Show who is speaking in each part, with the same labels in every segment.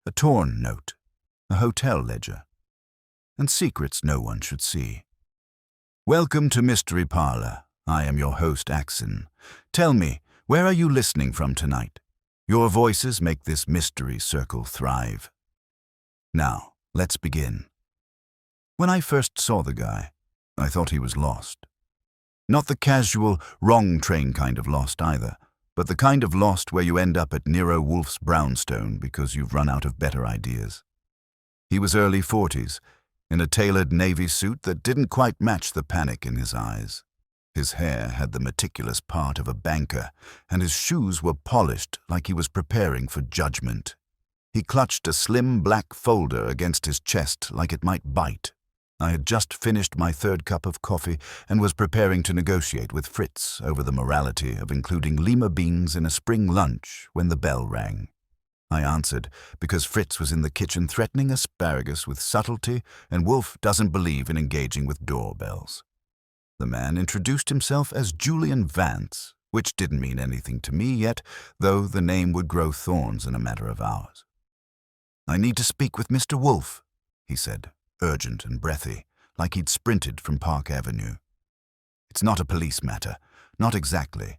Speaker 1: a torn note, a hotel ledger, and secrets no one should see. Welcome to Mystery Parlor. I am your host, Axon. Tell me, where are you listening from tonight? Your voices make this mystery circle thrive. Now, let's begin. When I first saw the guy, I thought he was lost. Not the casual, wrong train kind of lost either, but the kind of lost where you end up at Nero Wolfe's brownstone because you've run out of better ideas. He was early 40s, in a tailored navy suit that didn't quite match the panic in his eyes. His hair had the meticulous part of a banker, and his shoes were polished like he was preparing for judgment. He clutched a slim black folder against his chest like it might bite. I had just finished my third cup of coffee and was preparing to negotiate with Fritz over the morality of including lima beans in a spring lunch when the bell rang. I answered because Fritz was in the kitchen threatening asparagus with subtlety, and Wolfe doesn't believe in engaging with doorbells. The man introduced himself as Julian Vance, which didn't mean anything to me yet, though the name would grow thorns in a matter of hours. "I need to speak with Mr. Wolfe," he said, urgent and breathy, like he'd sprinted from Park Avenue. "It's not a police matter, not exactly,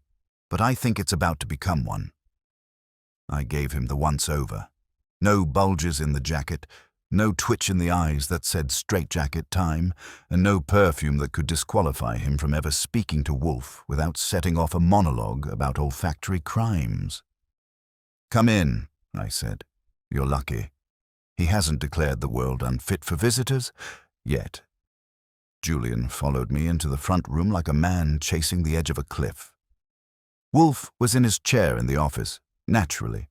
Speaker 1: but I think it's about to become one." I gave him the once-over. No bulges in the jacket, no twitch in the eyes that said straitjacket time, and no perfume that could disqualify him from ever speaking to Wolfe without setting off a monologue about olfactory crimes. "Come in," I said. "You're lucky. He hasn't declared the world unfit for visitors yet." Julian followed me into the front room like a man chasing the edge of a cliff. Wolfe was in his chair in the office, naturally,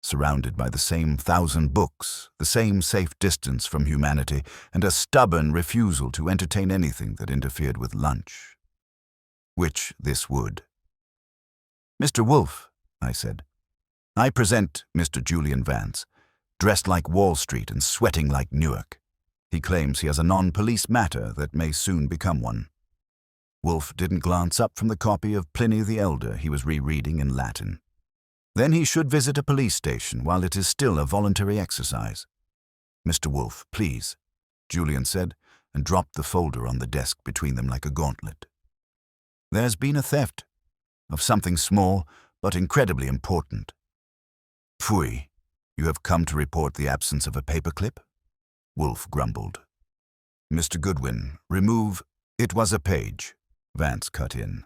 Speaker 1: surrounded by the same 1,000 books, the same safe distance from humanity, and a stubborn refusal to entertain anything that interfered with lunch. Which this would. "Mr. Wolfe," I said. "I present Mr. Julian Vance, dressed like Wall Street and sweating like Newark. He claims he has a non-police matter that may soon become one." Wolfe didn't glance up from the copy of Pliny the Elder he was rereading in Latin. "Then he should visit a police station while it is still a voluntary exercise." "Mr. Wolfe, please," Julian said, and dropped the folder on the desk between them like a gauntlet. "There's been a theft, of something small but incredibly important." "Pfui, you have come to report the absence of a paperclip?" Wolfe grumbled. "Mr. Goodwin, remove—" "It was a page," Vance cut in.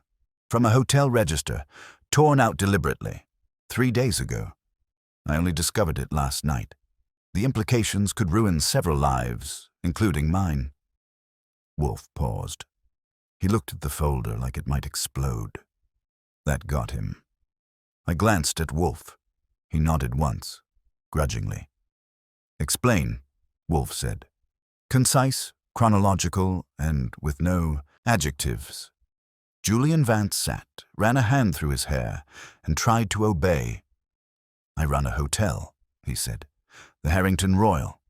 Speaker 1: "From a hotel register, torn out deliberately. 3 days ago. I only discovered it last night. The implications could ruin several lives, including mine." Wolfe paused. He looked at the folder like it might explode. That got him. I glanced at Wolfe. He nodded once, grudgingly. "Explain," Wolfe said. Concise, chronological, and with no adjectives. Julian Vance sat, ran a hand through his hair, and tried to obey. "I run a hotel," he said. "The Harrington Royal.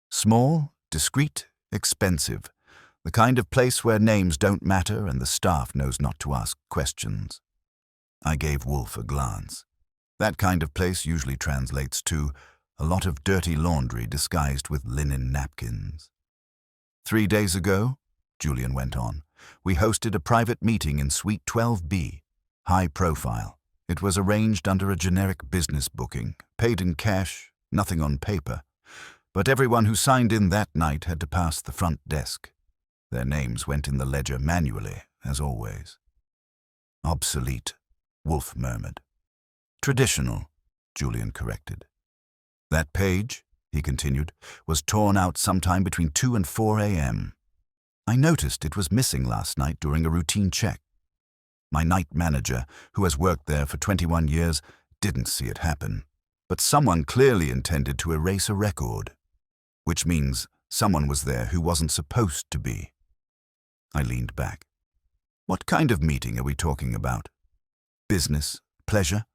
Speaker 1: Small, discreet, expensive. The kind of place where names don't matter and the staff knows not to ask questions." I gave Wolfe a glance. That kind of place usually translates to a lot of dirty laundry disguised with linen napkins. 3 days ago, Julian went on, we hosted a private meeting in Suite 12B, high profile. It was arranged under a generic business booking, paid in cash, nothing on paper. But everyone who signed in that night had to pass the front desk. Their names went in the ledger manually, as always. "Obsolete," Wolfe murmured. "Traditional," Julian corrected. "That page," he continued, "was torn out sometime between 2 and 4 a.m. I noticed it was missing last night during a routine check. My night manager, who has worked there for 21 years, didn't see it happen, but someone clearly intended to erase a record, which means someone was there who wasn't supposed to be." I leaned back. "What kind of meeting are we talking about? Business? Pleasure?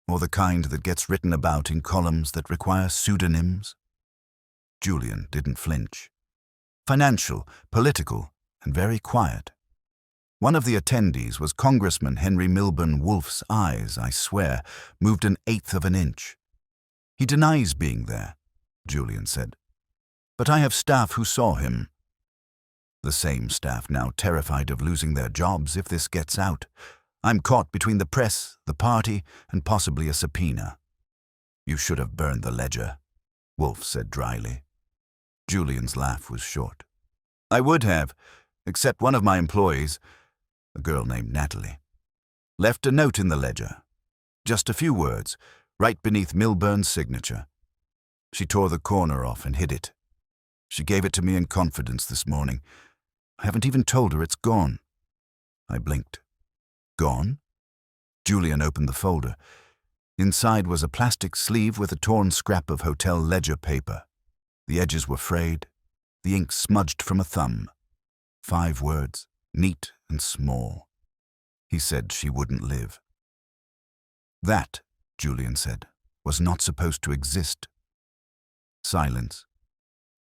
Speaker 1: Or the kind that gets written about in columns that require pseudonyms?" Julian didn't flinch. "Financial, political, and very quiet. One of the attendees was Congressman Henry Milburn Wolfe's eyes, I swear, moved 1/8 of an inch. He denies being there, Julian said. But I have staff who saw him. The same staff now terrified of losing their jobs if this gets out. I'm caught between the press, the party, and possibly a subpoena. You should have burned the ledger, Wolfe said dryly. Julian's laugh was short. I would have, except one of my employees, a girl named Natalie, left a note in the ledger. Just a few words, right beneath Milburn's signature. She tore the corner off and hid it. She gave it to me in confidence this morning. I haven't even told her it's gone. I blinked. Gone? Julian opened the folder. Inside was a plastic sleeve with a torn scrap of hotel ledger paper. The edges were frayed, the ink smudged from a thumb. 5 words, neat and small. He said she wouldn't live. That, Julian said, was not supposed to exist. Silence.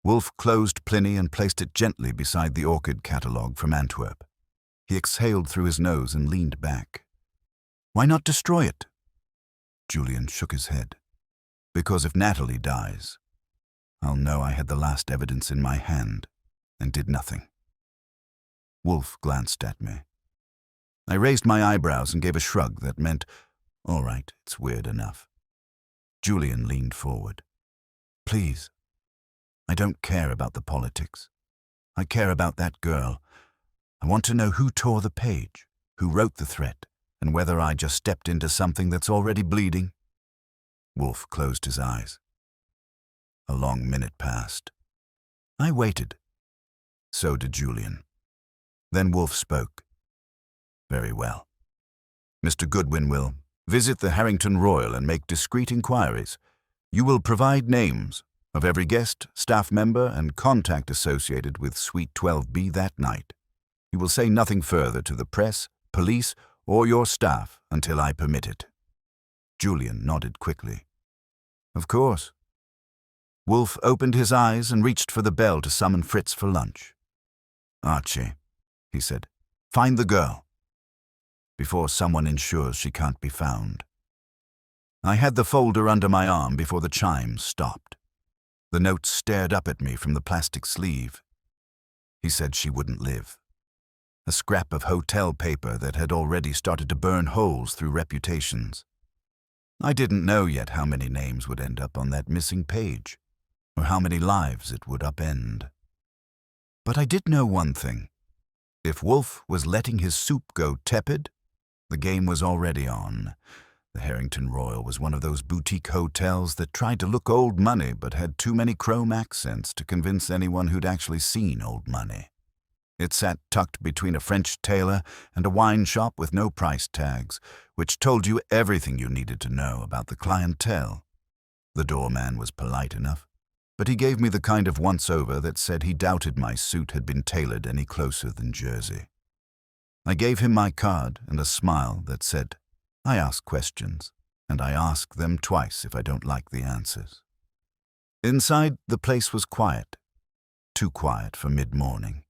Speaker 1: Wolfe closed Pliny and placed it gently beside the orchid catalogue from Antwerp. He exhaled through his nose and leaned back. Why not destroy it? Julian shook his head. Because if Natalie dies, I'll know I had the last evidence in my hand and did nothing. Wolfe glanced at me. I raised my eyebrows and gave a shrug that meant, all right, it's weird enough. Julian leaned forward. Please. I don't care about the politics. I care about that girl. I want to know who tore the page, who wrote the threat, and whether I just stepped into something that's already bleeding. Wolfe closed his eyes. A long minute passed. I waited. So did Julian. Then Wolfe spoke. Very well. Mr. Goodwin will visit the Harrington Royal and make discreet inquiries. You will provide names of every guest, staff member, and contact associated with Suite 12B that night. You will say nothing further to the press, police, or your staff until I permit it. Julian nodded quickly. Of course. Wolfe opened his eyes and reached for the bell to summon Fritz for lunch. Archie, he said, find the girl, before someone ensures she can't be found. I had the folder under my arm before the chimes stopped. The note stared up at me from the plastic sleeve. He said she wouldn't live. A scrap of hotel paper that had already started to burn holes through reputations. I didn't know yet how many names would end up on that missing page, or how many lives it would upend. But I did know one thing. If Wolfe was letting his soup go tepid, the game was already on. The Harrington Royal was one of those boutique hotels that tried to look old money but had too many chrome accents to convince anyone who'd actually seen old money. It sat tucked between a French tailor and a wine shop with no price tags, which told you everything you needed to know about the clientele. The doorman was polite enough, but he gave me the kind of once-over that said he doubted my suit had been tailored any closer than Jersey. I gave him my card and a smile that said, I ask questions, and I ask them twice if I don't like the answers. Inside, the place was quiet. Too quiet for mid-morning.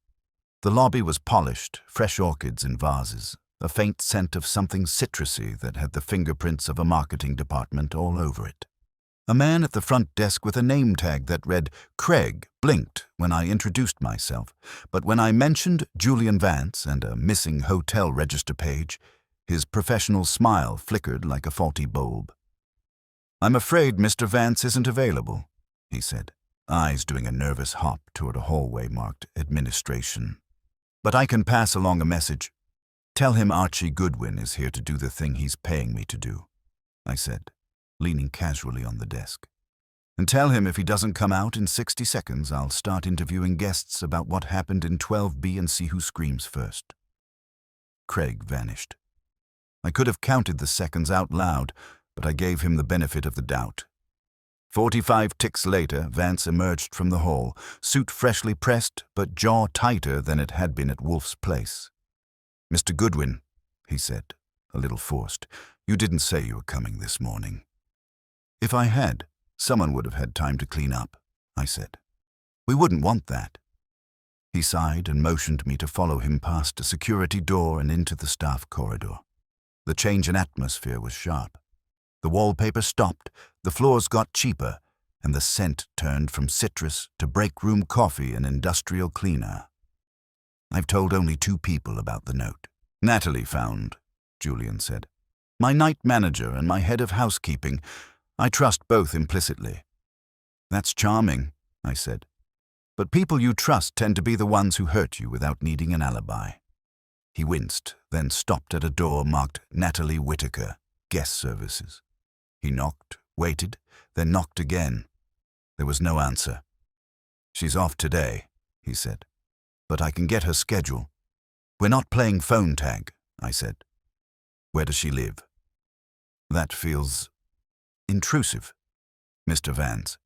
Speaker 1: The lobby was polished, fresh orchids in vases, a faint scent of something citrusy that had the fingerprints of a marketing department all over it. A man at the front desk with a name tag that read Craig blinked when I introduced myself, but when I mentioned Julian Vance and a missing hotel register page, his professional smile flickered like a faulty bulb. I'm afraid Mr. Vance isn't available, he said, eyes doing a nervous hop toward a hallway marked Administration. But I can pass along a message. Tell him Archie Goodwin is here to do the thing he's paying me to do, I said, leaning casually on the desk. And tell him if he doesn't come out in 60 seconds, I'll start interviewing guests about what happened in 12B and see who screams first. Craig vanished. I could have counted the seconds out loud, but I gave him the benefit of the doubt. 45 ticks later, Vance emerged from the hall, suit freshly pressed, but jaw tighter than it had been at Wolfe's place. Mr. Goodwin, he said, a little forced, you didn't say you were coming this morning. If I had, someone would have had time to clean up, I said. We wouldn't want that. He sighed and motioned me to follow him past a security door and into the staff corridor. The change in atmosphere was sharp. The wallpaper stopped, The floors got cheaper, and the scent turned from citrus to break-room coffee and industrial cleaner. I've told only 2 people about the note. Natalie found, Julian said. My night manager and my head of housekeeping. I trust both implicitly. That's charming, I said. But people you trust tend to be the ones who hurt you without needing an alibi. He winced, then stopped at a door marked Natalie Whitaker, Guest Services. He knocked, waited, then knocked again. There was no answer. She's off today, he said. But I can get her schedule. We're not playing phone tag, I said. Where does she live? That feels intrusive. Mr. Vance,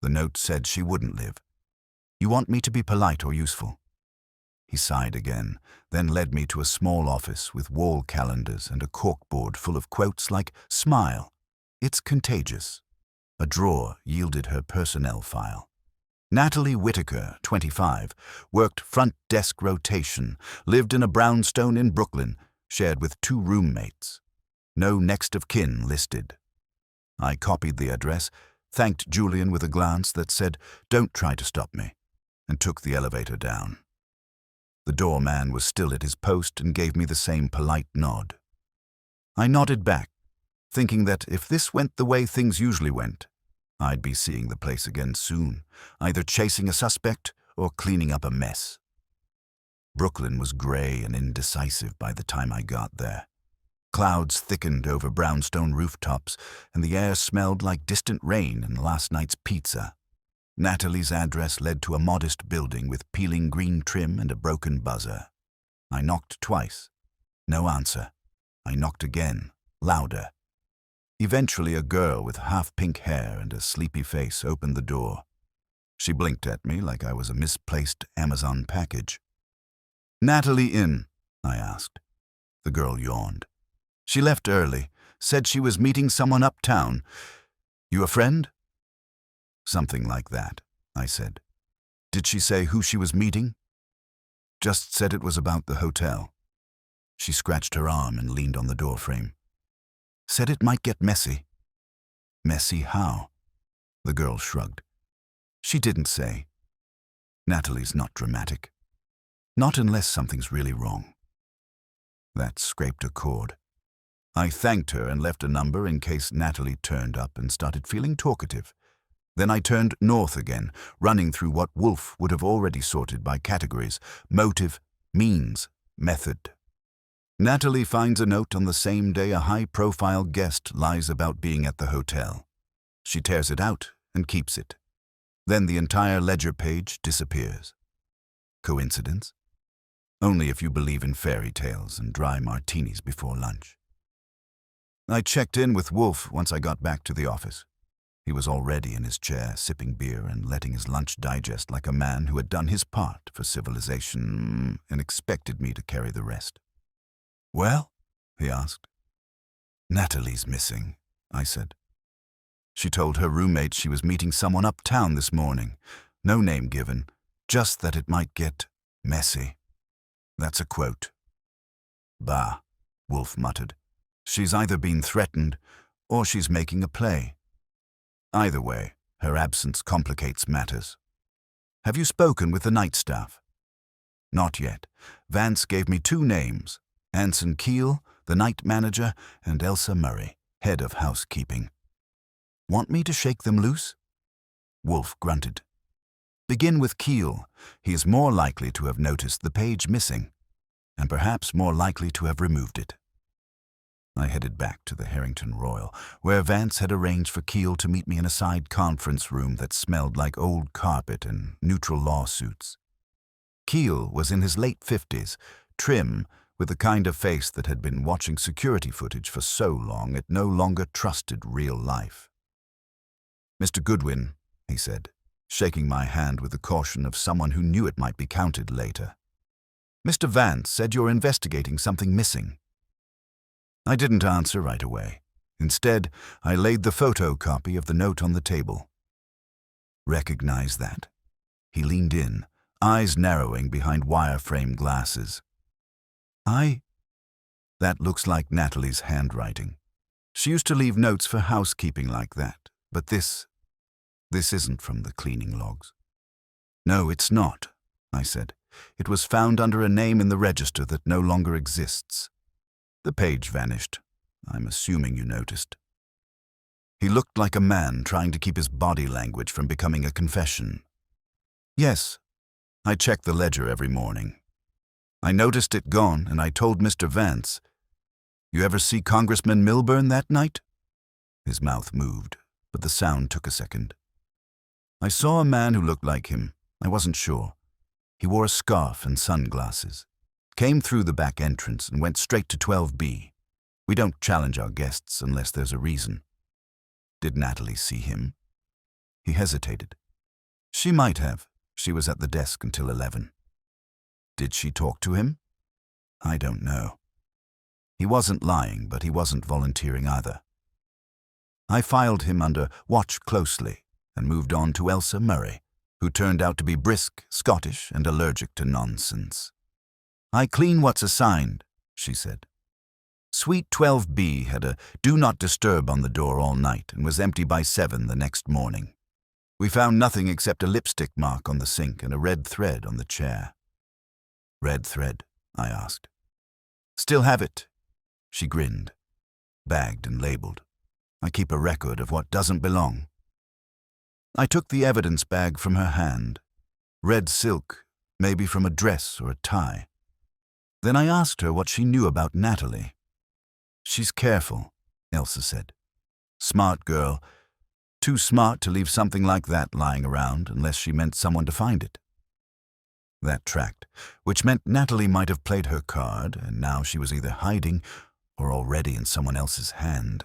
Speaker 1: the note said she wouldn't live. You want me to be polite or useful? He sighed again, then led me to a small office with wall calendars and a corkboard full of quotes like, "Smile. It's contagious." A drawer yielded her personnel file. Natalie Whitaker, 25, worked front desk rotation, lived in a brownstone in Brooklyn, shared with 2 roommates. No next of kin listed. I copied the address, thanked Julian with a glance that said, "Don't try to stop me," and took the elevator down. The doorman was still at his post and gave me the same polite nod. I nodded back, thinking that if this went the way things usually went, I'd be seeing the place again soon, either chasing a suspect or cleaning up a mess. Brooklyn was gray and indecisive by the time I got there. Clouds thickened over brownstone rooftops, and the air smelled like distant rain and last night's pizza. Natalie's address led to a modest building with peeling green trim and a broken buzzer. I knocked twice. No answer. I knocked again, louder. Eventually, a girl with half-pink hair and a sleepy face opened the door. She blinked at me like I was a misplaced Amazon package. "Natalie in?" I asked. The girl yawned. "She left early, said she was meeting someone uptown. You a friend?" "Something like that," I said. "Did she say who she was meeting?" "Just said it was about the hotel." She scratched her arm and leaned on the doorframe. "Said it might get messy." "Messy how?" The girl shrugged. "She didn't say. Natalie's not dramatic. Not unless something's really wrong." That scraped a chord. I thanked her and left a number in case Natalie turned up and started feeling talkative. Then I turned north again, running through what Wolfe would have already sorted by categories: motive, means, method. Natalie finds a note on the same day a high-profile guest lies about being at the hotel. She tears it out and keeps it. Then the entire ledger page disappears. Coincidence? Only if you believe in fairy tales and dry martinis before lunch. I checked in with Wolfe once I got back to the office. He was already in his chair, sipping beer and letting his lunch digest like a man who had done his part for civilization and expected me to carry the rest. "Well?" he asked. "Natalie's missing," I said. She told her roommate she was meeting someone uptown this morning. No name given, just that it might get messy. That's a quote. "Bah," Wolfe muttered. "She's either been threatened or she's making a play. Either way, her absence complicates matters. Have you spoken with the night staff?" "Not yet. Vance gave me 2 names. Anson Keel, the night manager, and Elsa Murray, head of housekeeping." "Want me to shake them loose?" Wolfe grunted. "Begin with Keel. He is more likely to have noticed the page missing, and perhaps more likely to have removed it." I headed back to the Harrington Royal, where Vance had arranged for Keel to meet me in a side conference room that smelled like old carpet and neutral lawsuits. Keel was in his late 50s, trim, with the kind of face that had been watching security footage for so long it no longer trusted real life. "Mr. Goodwin," he said, shaking my hand with the caution of someone who knew it might be counted later. "Mr. Vance said you're investigating something missing." I didn't answer right away. Instead, I laid the photocopy of the note on the table. "Recognize that?" He leaned in, eyes narrowing behind wireframe glasses. That looks like Natalie's handwriting. She used to leave notes for housekeeping like that, But this isn't from the cleaning logs. No, it's not, I said. It was found under a name in the register that no longer exists. The page vanished. I'm assuming you noticed. He looked like a man trying to keep his body language from becoming a confession. Yes, I check the ledger every morning. I noticed it gone, and I told Mr. Vance. You ever see Congressman Milburn that night? His mouth moved, but the sound took a second. I saw a man who looked like him. I wasn't sure. He wore a scarf and sunglasses. Came through the back entrance and went straight to 12B. We don't challenge our guests unless there's a reason. Did Natalie see him? He hesitated. She might have. She was at the desk until 11. Did she talk to him? I don't know. He wasn't lying, but he wasn't volunteering either. I filed him under Watch Closely and moved on to Elsa Murray, who turned out to be brisk, Scottish, and allergic to nonsense. I clean what's assigned, she said. Suite 12B had a do not disturb on the door all night and was empty by 7 the next morning. We found nothing except a lipstick mark on the sink and a red thread on the chair. Red thread? I asked. Still have it. She grinned. Bagged and labeled. I keep a record of what doesn't belong. I took the evidence bag from her hand. Red silk, maybe from a dress or a tie. Then I asked her what she knew about Natalie. She's careful, Elsa said. Smart girl. Too smart to leave something like that lying around unless she meant someone to find it. That tracked, which meant Natalie might have played her card, and now she was either hiding or already in someone else's hand.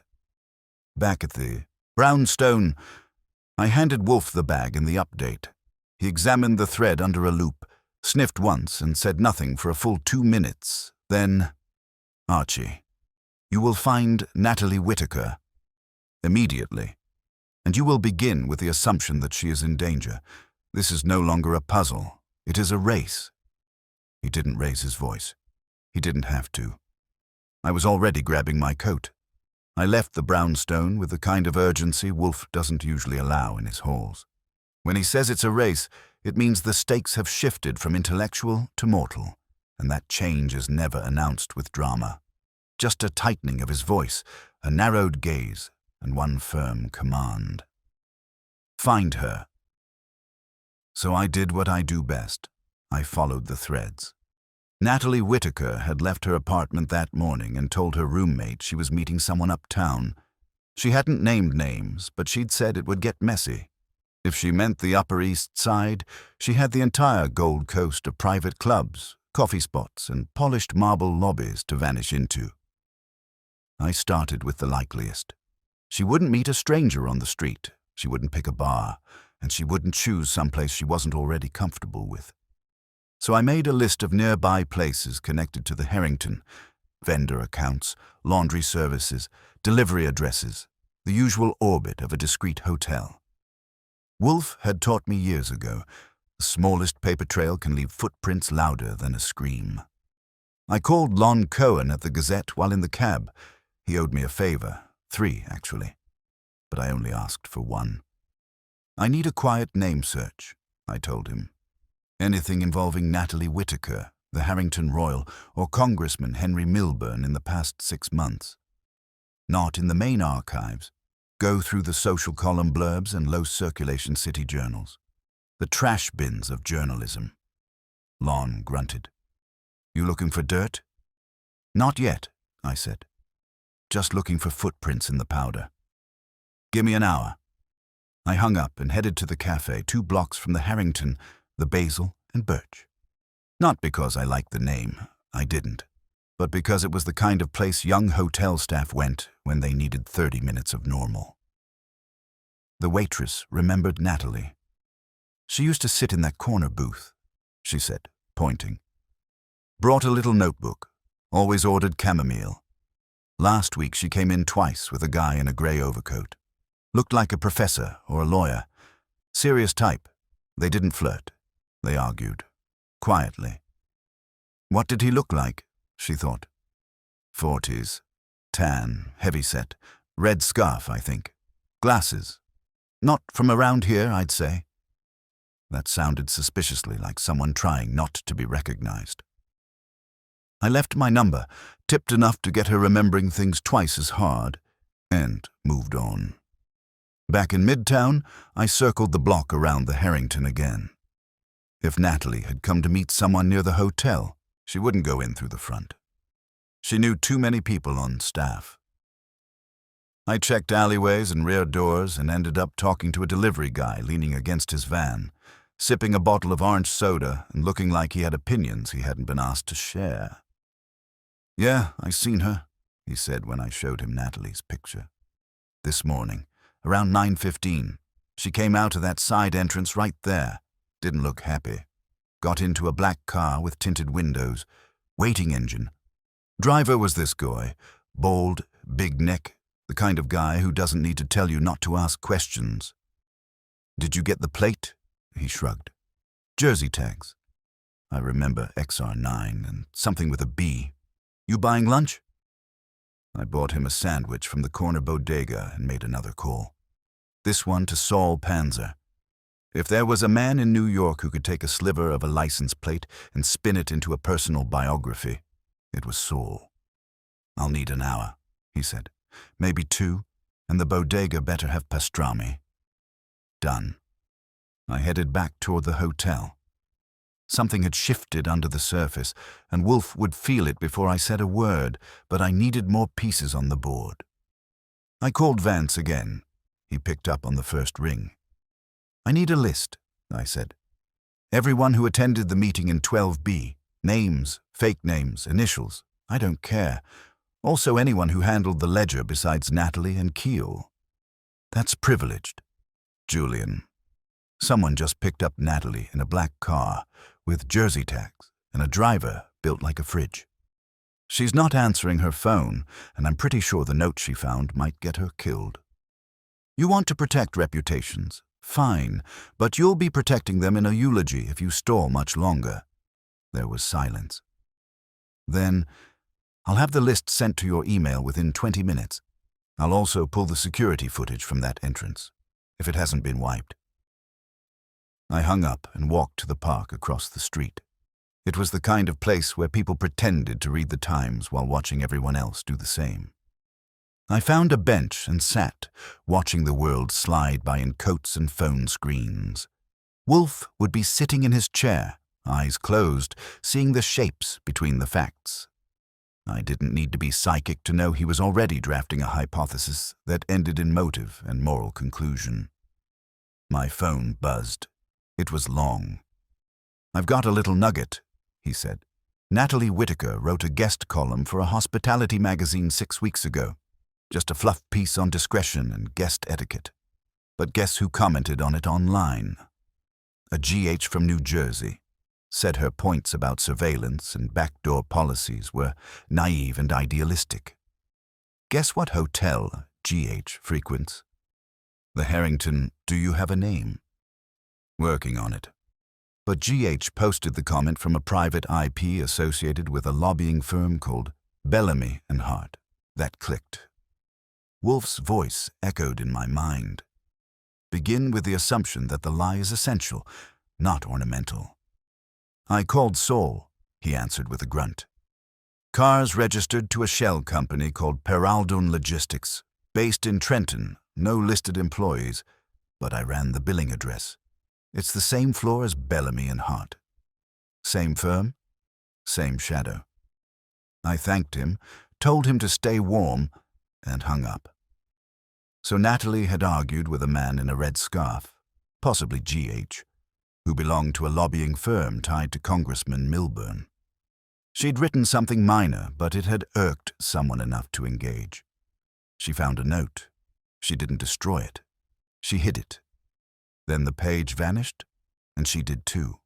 Speaker 1: Back at the brownstone, I handed Wolfe the bag and the update. He examined the thread under a loop, sniffed once and said nothing for a full 2 minutes. Then, Archie, you will find Natalie Whitaker immediately, and you will begin with the assumption that she is in danger. This is no longer a puzzle. It is a race. He didn't raise his voice. He didn't have to. I was already grabbing my coat. I left the brownstone with the kind of urgency Wolfe doesn't usually allow in his halls. When he says it's a race, it means the stakes have shifted from intellectual to mortal, and that change is never announced with drama. Just a tightening of his voice, a narrowed gaze, and one firm command. Find her. So I did what I do best. I followed the threads. Natalie Whitaker had left her apartment that morning and told her roommate she was meeting someone uptown. She hadn't named names, but she'd said it would get messy. If she meant the Upper East Side, she had the entire Gold Coast of private clubs, coffee spots, and polished marble lobbies to vanish into. I started with the likeliest. She wouldn't meet a stranger on the street, she wouldn't pick a bar, and she wouldn't choose someplace she wasn't already comfortable with. So I made a list of nearby places connected to the Harrington, vendor accounts, laundry services, delivery addresses, the usual orbit of a discreet hotel. Wolfe had taught me years ago, the smallest paper trail can leave footprints louder than a scream. I called Lon Cohen at the Gazette while in the cab. He owed me a favor, 3 actually, but I only asked for 1. I need a quiet name search, I told him. Anything involving Natalie Whitaker, the Harrington Royal, or Congressman Henry Milburn in the past 6 months. Not in the main archives. Go through the social column blurbs and low-circulation city journals. The trash bins of journalism. Lon grunted. You looking for dirt? Not yet, I said. Just looking for footprints in the powder. Give me an hour. I hung up and headed to the cafe 2 blocks from the Harrington, the Basil, and Birch. Not because I liked the name, I didn't, but because it was the kind of place young hotel staff went when they needed 30 minutes of normal. The waitress remembered Natalie. She used to sit in that corner booth, she said, pointing. Brought a little notebook, always ordered chamomile. Last week she came in twice with a guy in a grey overcoat. Looked like a professor or a lawyer. Serious type. They didn't flirt. They argued. Quietly. What did he look like? She thought. 40s. Tan, heavy-set. Red scarf, I think. Glasses. Not from around here, I'd say. That sounded suspiciously like someone trying not to be recognized. I left my number, tipped enough to get her remembering things twice as hard, and moved on. Back in Midtown, I circled the block around the Harrington again. If Natalie had come to meet someone near the hotel, she wouldn't go in through the front. She knew too many people on staff. I checked alleyways and rear doors and ended up talking to a delivery guy leaning against his van, sipping a bottle of orange soda and looking like he had opinions he hadn't been asked to share. "Yeah, I seen her," he said when I showed him Natalie's picture. "This morning, around 9:15, she came out of that side entrance right there. Didn't look happy. Got into a black car with tinted windows, waiting engine. Driver was this guy, bald, big neck, the kind of guy who doesn't need to tell you not to ask questions." "Did you get the plate?" He shrugged. "Jersey tags. I remember XR9 and something with a B. You buying lunch?" I bought him a sandwich from the corner bodega and made another call. This one to Saul Panzer. If there was a man in New York who could take a sliver of a license plate and spin it into a personal biography, it was Saul. "I'll need an hour," he said. "Maybe 2, and the bodega better have pastrami." Done. I headed back toward the hotel. Something had shifted under the surface, and Wolfe would feel it before I said a word, but I needed more pieces on the board. I called Vance again. He picked up on the first ring. "I need a list," I said. "Everyone who attended the meeting in 12B. Names, fake names, initials. I don't care. Also anyone who handled the ledger besides Natalie and Keel." "That's privileged." "Julian. Someone just picked up Natalie in a black car with jersey tags and a driver built like a fridge. She's not answering her phone, and I'm pretty sure the note she found might get her killed. You want to protect reputations? Fine, but you'll be protecting them in a eulogy if you stall much longer." There was silence. "Then, I'll have the list sent to your email within 20 minutes. I'll also pull the security footage from that entrance, if it hasn't been wiped." I hung up and walked to the park across the street. It was the kind of place where people pretended to read the Times while watching everyone else do the same. I found a bench and sat, watching the world slide by in coats and phone screens. Wolfe would be sitting in his chair, eyes closed, seeing the shapes between the facts. I didn't need to be psychic to know he was already drafting a hypothesis that ended in motive and moral conclusion. My phone buzzed. It was long. "I've got a little nugget," he said. "Natalie Whitaker wrote a guest column for a hospitality magazine 6 weeks ago. Just a fluff piece on discretion and guest etiquette. But guess who commented on it online? A GH from New Jersey. Said her points about surveillance and backdoor policies were naive and idealistic. Guess what hotel GH frequents? The Harrington. Do you have a name? Working on it. But GH posted the comment from a private IP associated with a lobbying firm called Bellamy and Hart. That clicked. Wolfe's voice echoed in my mind. Begin with the assumption that the lie is essential, not ornamental. I called Saul, he answered with a grunt. Cars registered to a shell company called Peraldon Logistics, based in Trenton, no listed employees, but I ran the billing address. It's the same floor as Bellamy and Hart. Same firm, same shadow. I thanked him, told him to stay warm, and hung up. So Natalie had argued with a man in a red scarf, possibly GH, who belonged to a lobbying firm tied to Congressman Milburn. She'd written something minor, but it had irked someone enough to engage. She found a note. She didn't destroy it. She hid it. Then the page vanished, and she did too.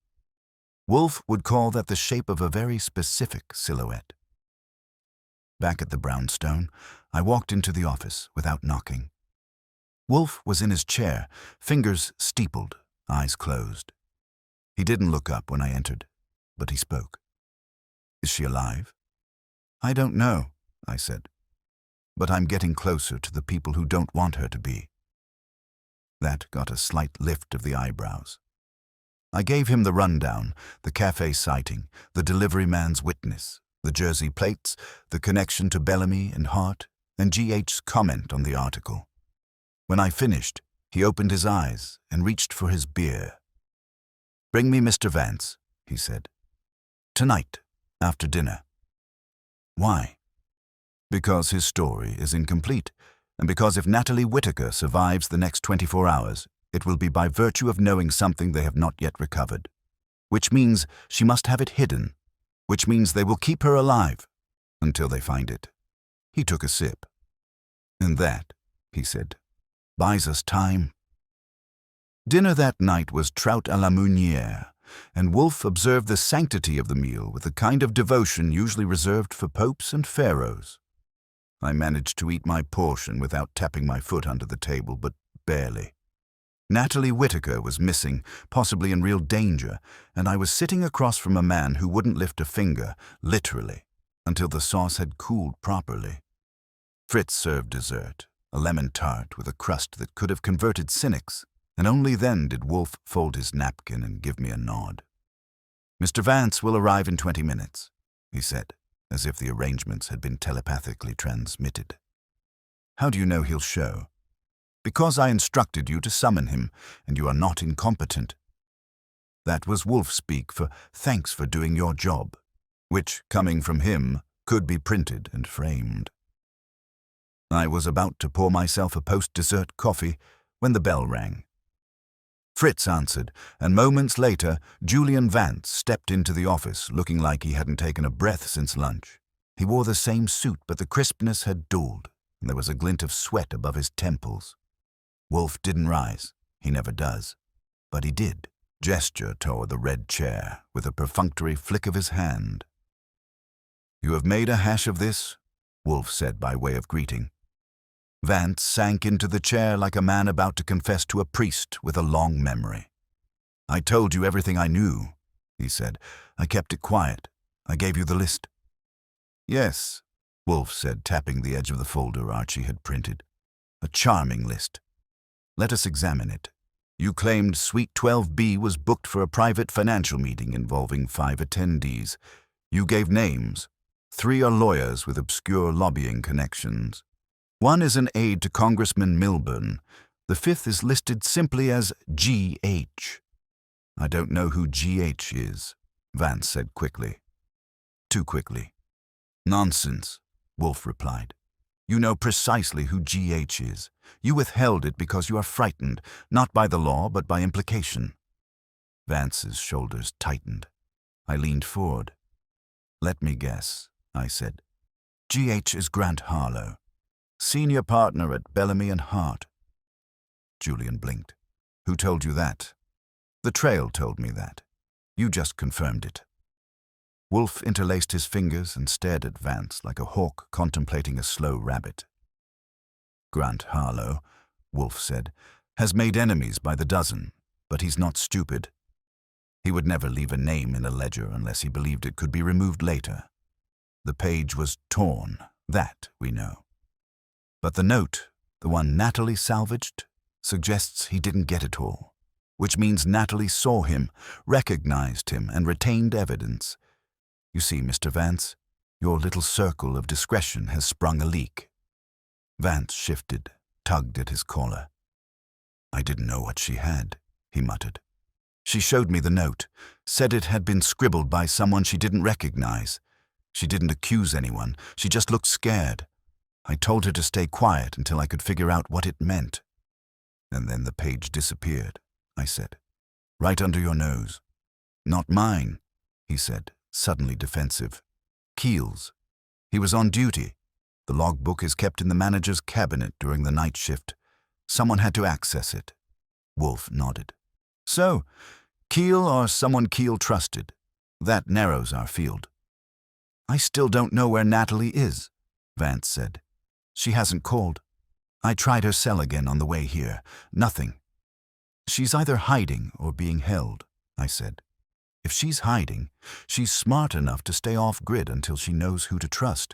Speaker 1: Wolfe would call that the shape of a very specific silhouette. Back at the brownstone, I walked into the office without knocking. Wolfe was in his chair, fingers steepled, eyes closed. He didn't look up when I entered, but he spoke. Is she alive? I don't know, I said. But I'm getting closer to the people who don't want her to be. That got a slight lift of the eyebrows. I gave him the rundown, the cafe sighting, the delivery man's witness, the jersey plates, the connection to Bellamy and Hart, and G.H.'s comment on the article. When I finished, he opened his eyes and reached for his beer. "Bring me Mr. Vance," he said. "Tonight, after dinner." "Why?" "Because his story is incomplete, and because if Natalie Whittaker survives the next 24 hours, it will be by virtue of knowing something they have not yet recovered. Which means she must have it hidden, which means they will keep her alive until they find it." He took a sip. "And that," he said, "buys us time." Dinner that night was trout à la Meunière, and Wolfe observed the sanctity of the meal with the kind of devotion usually reserved for popes and pharaohs. I managed to eat my portion without tapping my foot under the table, but barely. Natalie Whittaker was missing, possibly in real danger, and I was sitting across from a man who wouldn't lift a finger, literally, until the sauce had cooled properly. Fritz served dessert, a lemon tart with a crust that could have converted cynics, and only then did Wolfe fold his napkin and give me a nod. "Mr. Vance will arrive in 20 minutes, he said, as if the arrangements had been telepathically transmitted. "How do you know he'll show?" "Because I instructed you to summon him, and you are not incompetent." That was Wolfe speak for "thanks for doing your job," which, coming from him, could be printed and framed. I was about to pour myself a post-dessert coffee when the bell rang. Fritz answered, and moments later, Julian Vance stepped into the office looking like he hadn't taken a breath since lunch. He wore the same suit, but the crispness had dulled, and there was a glint of sweat above his temples. Wolfe didn't rise. He never does. But he did gesture toward the red chair with a perfunctory flick of his hand. "You have made a hash of this?" Wolfe said by way of greeting. Vance sank into the chair like a man about to confess to a priest with a long memory. "I told you everything I knew," he said. "I kept it quiet. I gave you the list." "Yes," Wolfe said, tapping the edge of the folder Archie had printed. "A charming list. Let us examine it. You claimed Suite 12B was booked for a private financial meeting involving 5 attendees. You gave names. 3 are lawyers with obscure lobbying connections. 1 is an aide to Congressman Milburn. The 5th is listed simply as G.H. "I don't know who G.H. is," Vance said quickly. Too quickly. "Nonsense," Wolfe replied. "You know precisely who G.H. is. You withheld it because you are frightened, not by the law, but by implication." Vance's shoulders tightened. I leaned forward. "Let me guess," I said. "G.H. is Grant Harlow, senior partner at Bellamy and Hart." Julian blinked. "Who told you that?" "The trail told me that. You just confirmed it." Wolfe interlaced his fingers and stared at Vance like a hawk contemplating a slow rabbit. "Grant Harlow," Wolfe said, "has made enemies by the dozen, but he's not stupid. He would never leave a name in a ledger unless he believed it could be removed later. The page was torn, that we know. But the note, the one Natalie salvaged, suggests he didn't get it all, which means Natalie saw him, recognized him, and retained evidence. You see, Mr. Vance, your little circle of discretion has sprung a leak." Vance shifted, tugged at his collar. "I didn't know what she had," he muttered. "She showed me the note, said it had been scribbled by someone she didn't recognize. She didn't accuse anyone, she just looked scared. I told her to stay quiet until I could figure out what it meant. And then the page disappeared," I said. "Right under your nose." "Not mine," he said, suddenly defensive. "Keel's. He was on duty. The logbook is kept in the manager's cabinet during the night shift. Someone had to access it." Wolfe nodded. "So, Keel or someone Keel trusted. That narrows our field." "I still don't know where Natalie is," Vance said. "She hasn't called. I tried her cell again on the way here. Nothing." "She's either hiding or being held," I said. "If she's hiding, she's smart enough to stay off-grid until she knows who to trust.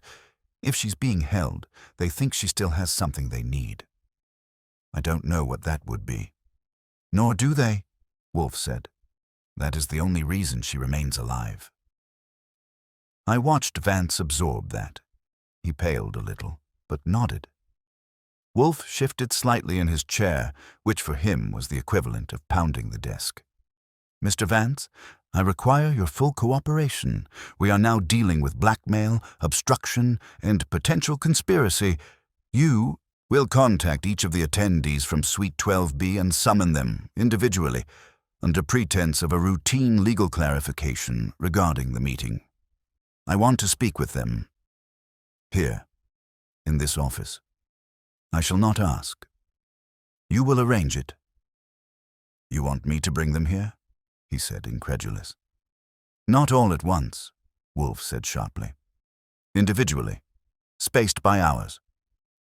Speaker 1: If she's being held, they think she still has something they need." "I don't know what that would be," Nor do they, Wolfe said. That is the only reason she remains alive. I watched Vance absorb that. He paled a little, but nodded. Wolfe shifted slightly in his chair, which for him was the equivalent of pounding the desk. Mr. Vance, I require your full cooperation. We are now dealing with blackmail, obstruction, and potential conspiracy. You will contact each of the attendees from Suite 12B and summon them, individually, under pretense of a routine legal clarification regarding the meeting. I want to speak with them. Here, in this office. I shall not ask. You will arrange it. You want me to bring them here? He said, incredulous. Not all at once, Wolfe said sharply. Individually, spaced by hours.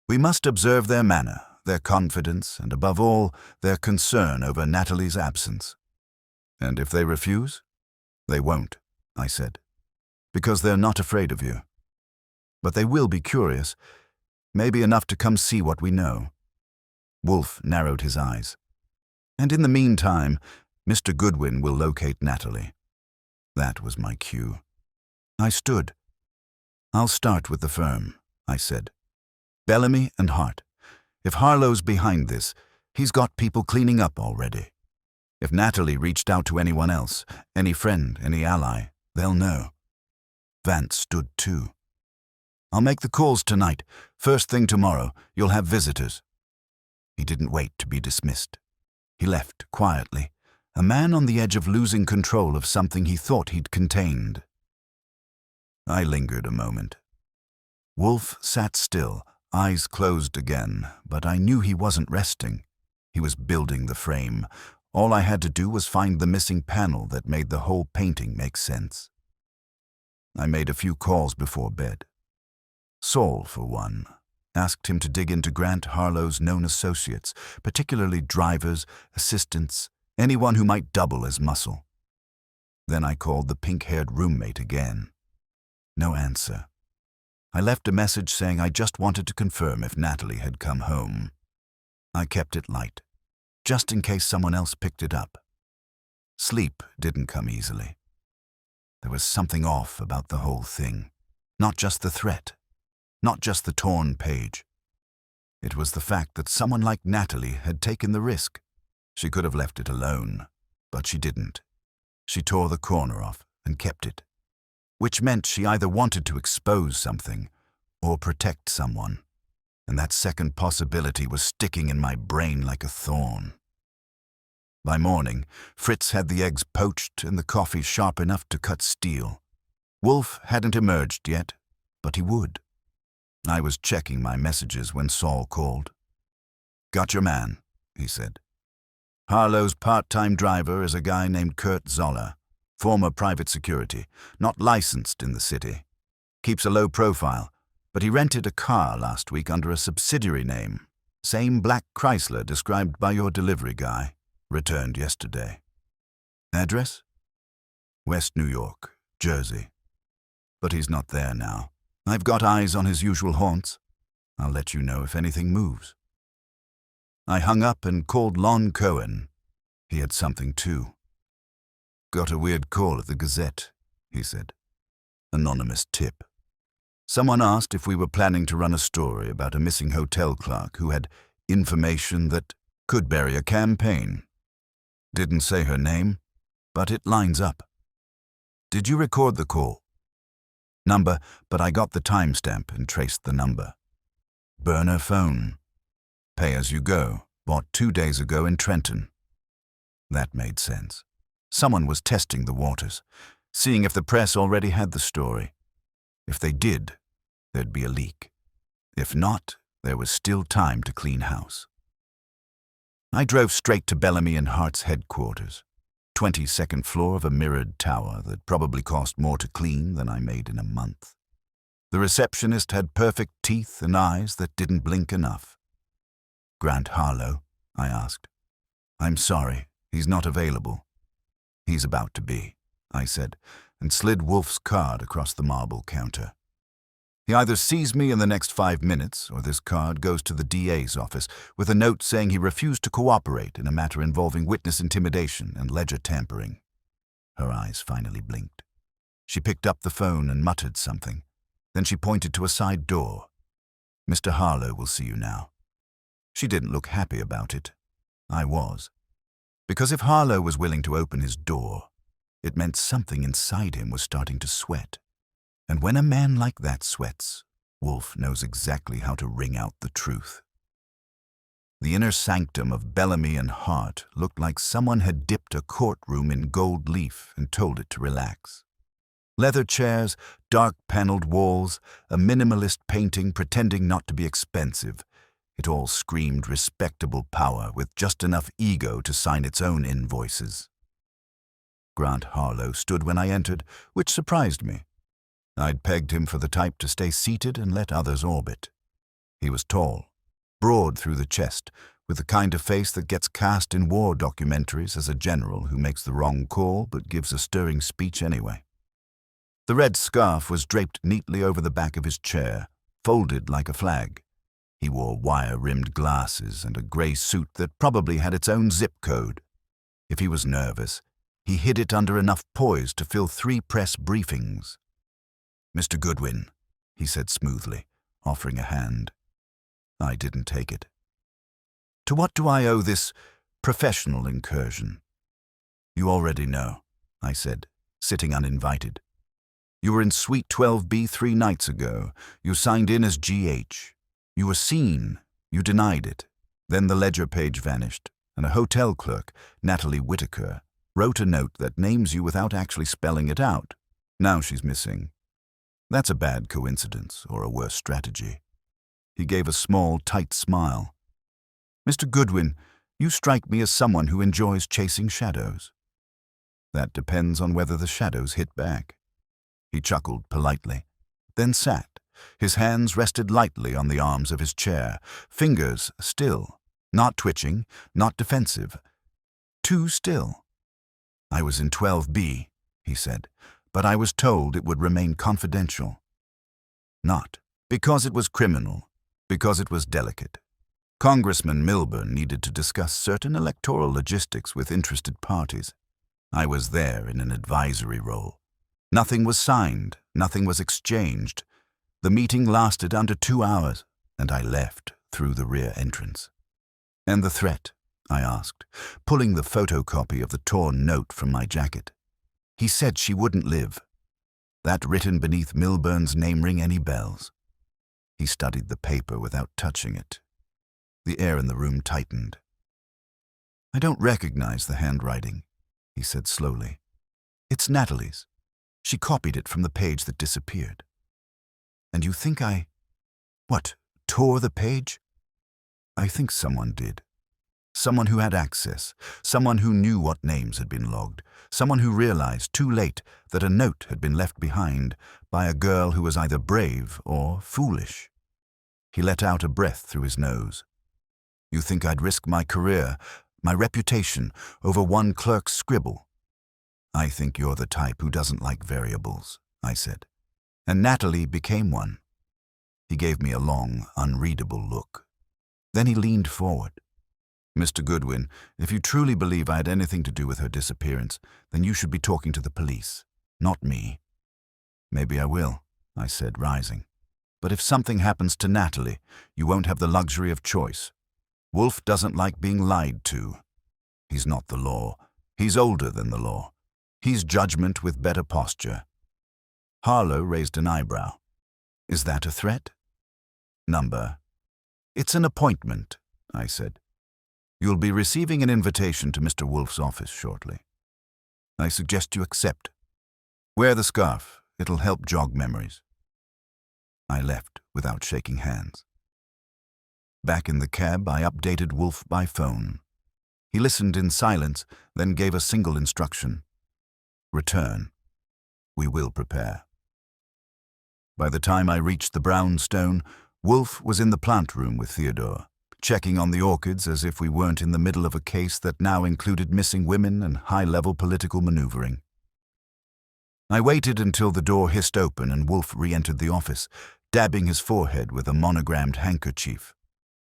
Speaker 1: We must observe their manner, their confidence, and above all, their concern over Natalie's absence. And if they refuse? They won't, I said, because they're not afraid of you. But they will be curious, maybe enough to come see what we know. Wolfe narrowed his eyes. And in the meantime, Mr. Goodwin will locate Natalie. That was my cue. I stood. I'll start with the firm, I said. Bellamy and Hart. If Harlow's behind this, he's got people cleaning up already. If Natalie reached out to anyone else, any friend, any ally, they'll know. Vance stood too. I'll make the calls tonight. First thing tomorrow, you'll have visitors. He didn't wait to be dismissed. He left quietly, a man on the edge of losing control of something he thought he'd contained. I lingered a moment. Wolfe sat still, eyes closed again, but I knew he wasn't resting. He was building the frame. All I had to do was find the missing panel that made the whole painting make sense. I made a few calls before bed. Saul, for one, asked him to dig into Grant Harlow's known associates, particularly drivers, assistants, anyone who might double as muscle. Then I called the pink-haired roommate again. No answer. I left a message saying I just wanted to confirm if Natalie had come home. I kept it light, just in case someone else picked it up. Sleep didn't come easily. There was something off about the whole thing, not just the threat. Not just the torn page. It was the fact that someone like Natalie had taken the risk. She could have left it alone, but she didn't. She tore the corner off and kept it, which meant she either wanted to expose something or protect someone, and that second possibility was sticking in my brain like a thorn. By morning, Fritz had the eggs poached and the coffee sharp enough to cut steel. Wolfe hadn't emerged yet, but he would. I was checking my messages when Saul called. Got your man, he said. Harlow's part-time driver is a guy named Kurt Zoller, former private security, not licensed in the city. Keeps a low profile, but he rented a car last week under a subsidiary name. Same black Chrysler described by your delivery guy. Returned yesterday. Address? West New York, Jersey. But he's not there now. I've got eyes on his usual haunts. I'll let you know if anything moves. I hung up and called Lon Cohen. He had something too. Got a weird call at the Gazette, he said. Anonymous tip. Someone asked if we were planning to run a story about a missing hotel clerk who had information that could bury a campaign. Didn't say her name, but it lines up. Did you record the call? Number, but I got the timestamp and traced the number. Burner phone. Pay as you go, bought 2 days ago in Trenton. That made sense. Someone was testing the waters, seeing if the press already had the story. If they did, there'd be a leak. If not, there was still time to clean house. I drove straight to Bellamy and Hart's headquarters, 22nd floor of a mirrored tower that probably cost more to clean than I made in a month. The receptionist had perfect teeth and eyes that didn't blink enough. Grant Harlow, I asked. I'm sorry, he's not available. He's about to be, I said, and slid Wolfe's card across the marble counter. He either sees me in the next 5 minutes, or this card goes to the DA's office with a note saying he refused to cooperate in a matter involving witness intimidation and ledger tampering. Her eyes finally blinked. She picked up the phone and muttered something. Then she pointed to a side door. "Mr. Harlow will see you now." She didn't look happy about it. I was. Because if Harlow was willing to open his door, it meant something inside him was starting to sweat. And when a man like that sweats, Wolfe knows exactly how to wring out the truth. The inner sanctum of Bellamy and Hart looked like someone had dipped a courtroom in gold leaf and told it to relax. Leather chairs, dark paneled walls, a minimalist painting pretending not to be expensive. It all screamed respectable power with just enough ego to sign its own invoices. Grant Harlow stood when I entered, which surprised me. I'd pegged him for the type to stay seated and let others orbit. He was tall, broad through the chest, with the kind of face that gets cast in war documentaries as a general who makes the wrong call but gives a stirring speech anyway. The red scarf was draped neatly over the back of his chair, folded like a flag. He wore wire-rimmed glasses and a grey suit that probably had its own zip code. If he was nervous, he hid it under enough poise to fill 3 press briefings. "Mr. Goodwin," he said smoothly, offering a hand. I didn't take it. "To what do I owe this professional incursion?" "You already know," I said, sitting uninvited. "You were in Suite 12B 3 nights ago. You signed in as GH. You were seen. You denied it. Then the ledger page vanished, and a hotel clerk, Natalie Whitaker, wrote a note that names you without actually spelling it out. Now she's missing. That's a bad coincidence, or a worse strategy." He gave a small, tight smile. "Mr. Goodwin, you strike me as someone who enjoys chasing shadows." "That depends on whether the shadows hit back." He chuckled politely, then sat. His hands rested lightly on the arms of his chair, fingers still, not twitching, not defensive. Too still. "I was in 12B, he said, "but I was told it would remain confidential." Not because it was criminal, because it was delicate. Congressman Milburn needed to discuss certain electoral logistics with interested parties. I was there in an advisory role. Nothing was signed, nothing was exchanged. The meeting lasted under 2 hours, and I left through the rear entrance. "And the threat?" I asked, pulling the photocopy of the torn note from my jacket. "He said she wouldn't live." That written beneath Milburn's name ring any bells? He studied the paper without touching it. The air in the room tightened. "I don't recognize the handwriting," he said slowly. "It's Natalie's. She copied it from the page that disappeared." "And you think I, tore the page?" "I think someone did. Someone who had access, someone who knew what names had been logged, someone who realized too late that a note had been left behind by a girl who was either brave or foolish." He let out a breath through his nose. "You think I'd risk my career, my reputation, over one clerk's scribble?" "I think you're the type who doesn't like variables," I said. And Natalie became one. He gave me a long, unreadable look. Then he leaned forward. "Mr. Goodwin, if you truly believe I had anything to do with her disappearance, then you should be talking to the police, not me." "Maybe I will," I said, rising. "But if something happens to Natalie, you won't have the luxury of choice. Wolfe doesn't like being lied to. He's not the law. He's older than the law. He's judgment with better posture." Harlow raised an eyebrow. "Is that a threat?" "Number." "It's an appointment," I said. "You'll be receiving an invitation to Mr. Wolfe's office shortly. I suggest you accept. Wear the scarf. It'll help jog memories." I left without shaking hands. Back in the cab, I updated Wolfe by phone. He listened in silence, then gave a single instruction. "Return. We will prepare." By the time I reached the brownstone, Wolfe was in the plant room with Theodore, checking on the orchids as if we weren't in the middle of a case that now included missing women and high-level political maneuvering. I waited until the door hissed open and Wolfe re-entered the office, dabbing his forehead with a monogrammed handkerchief.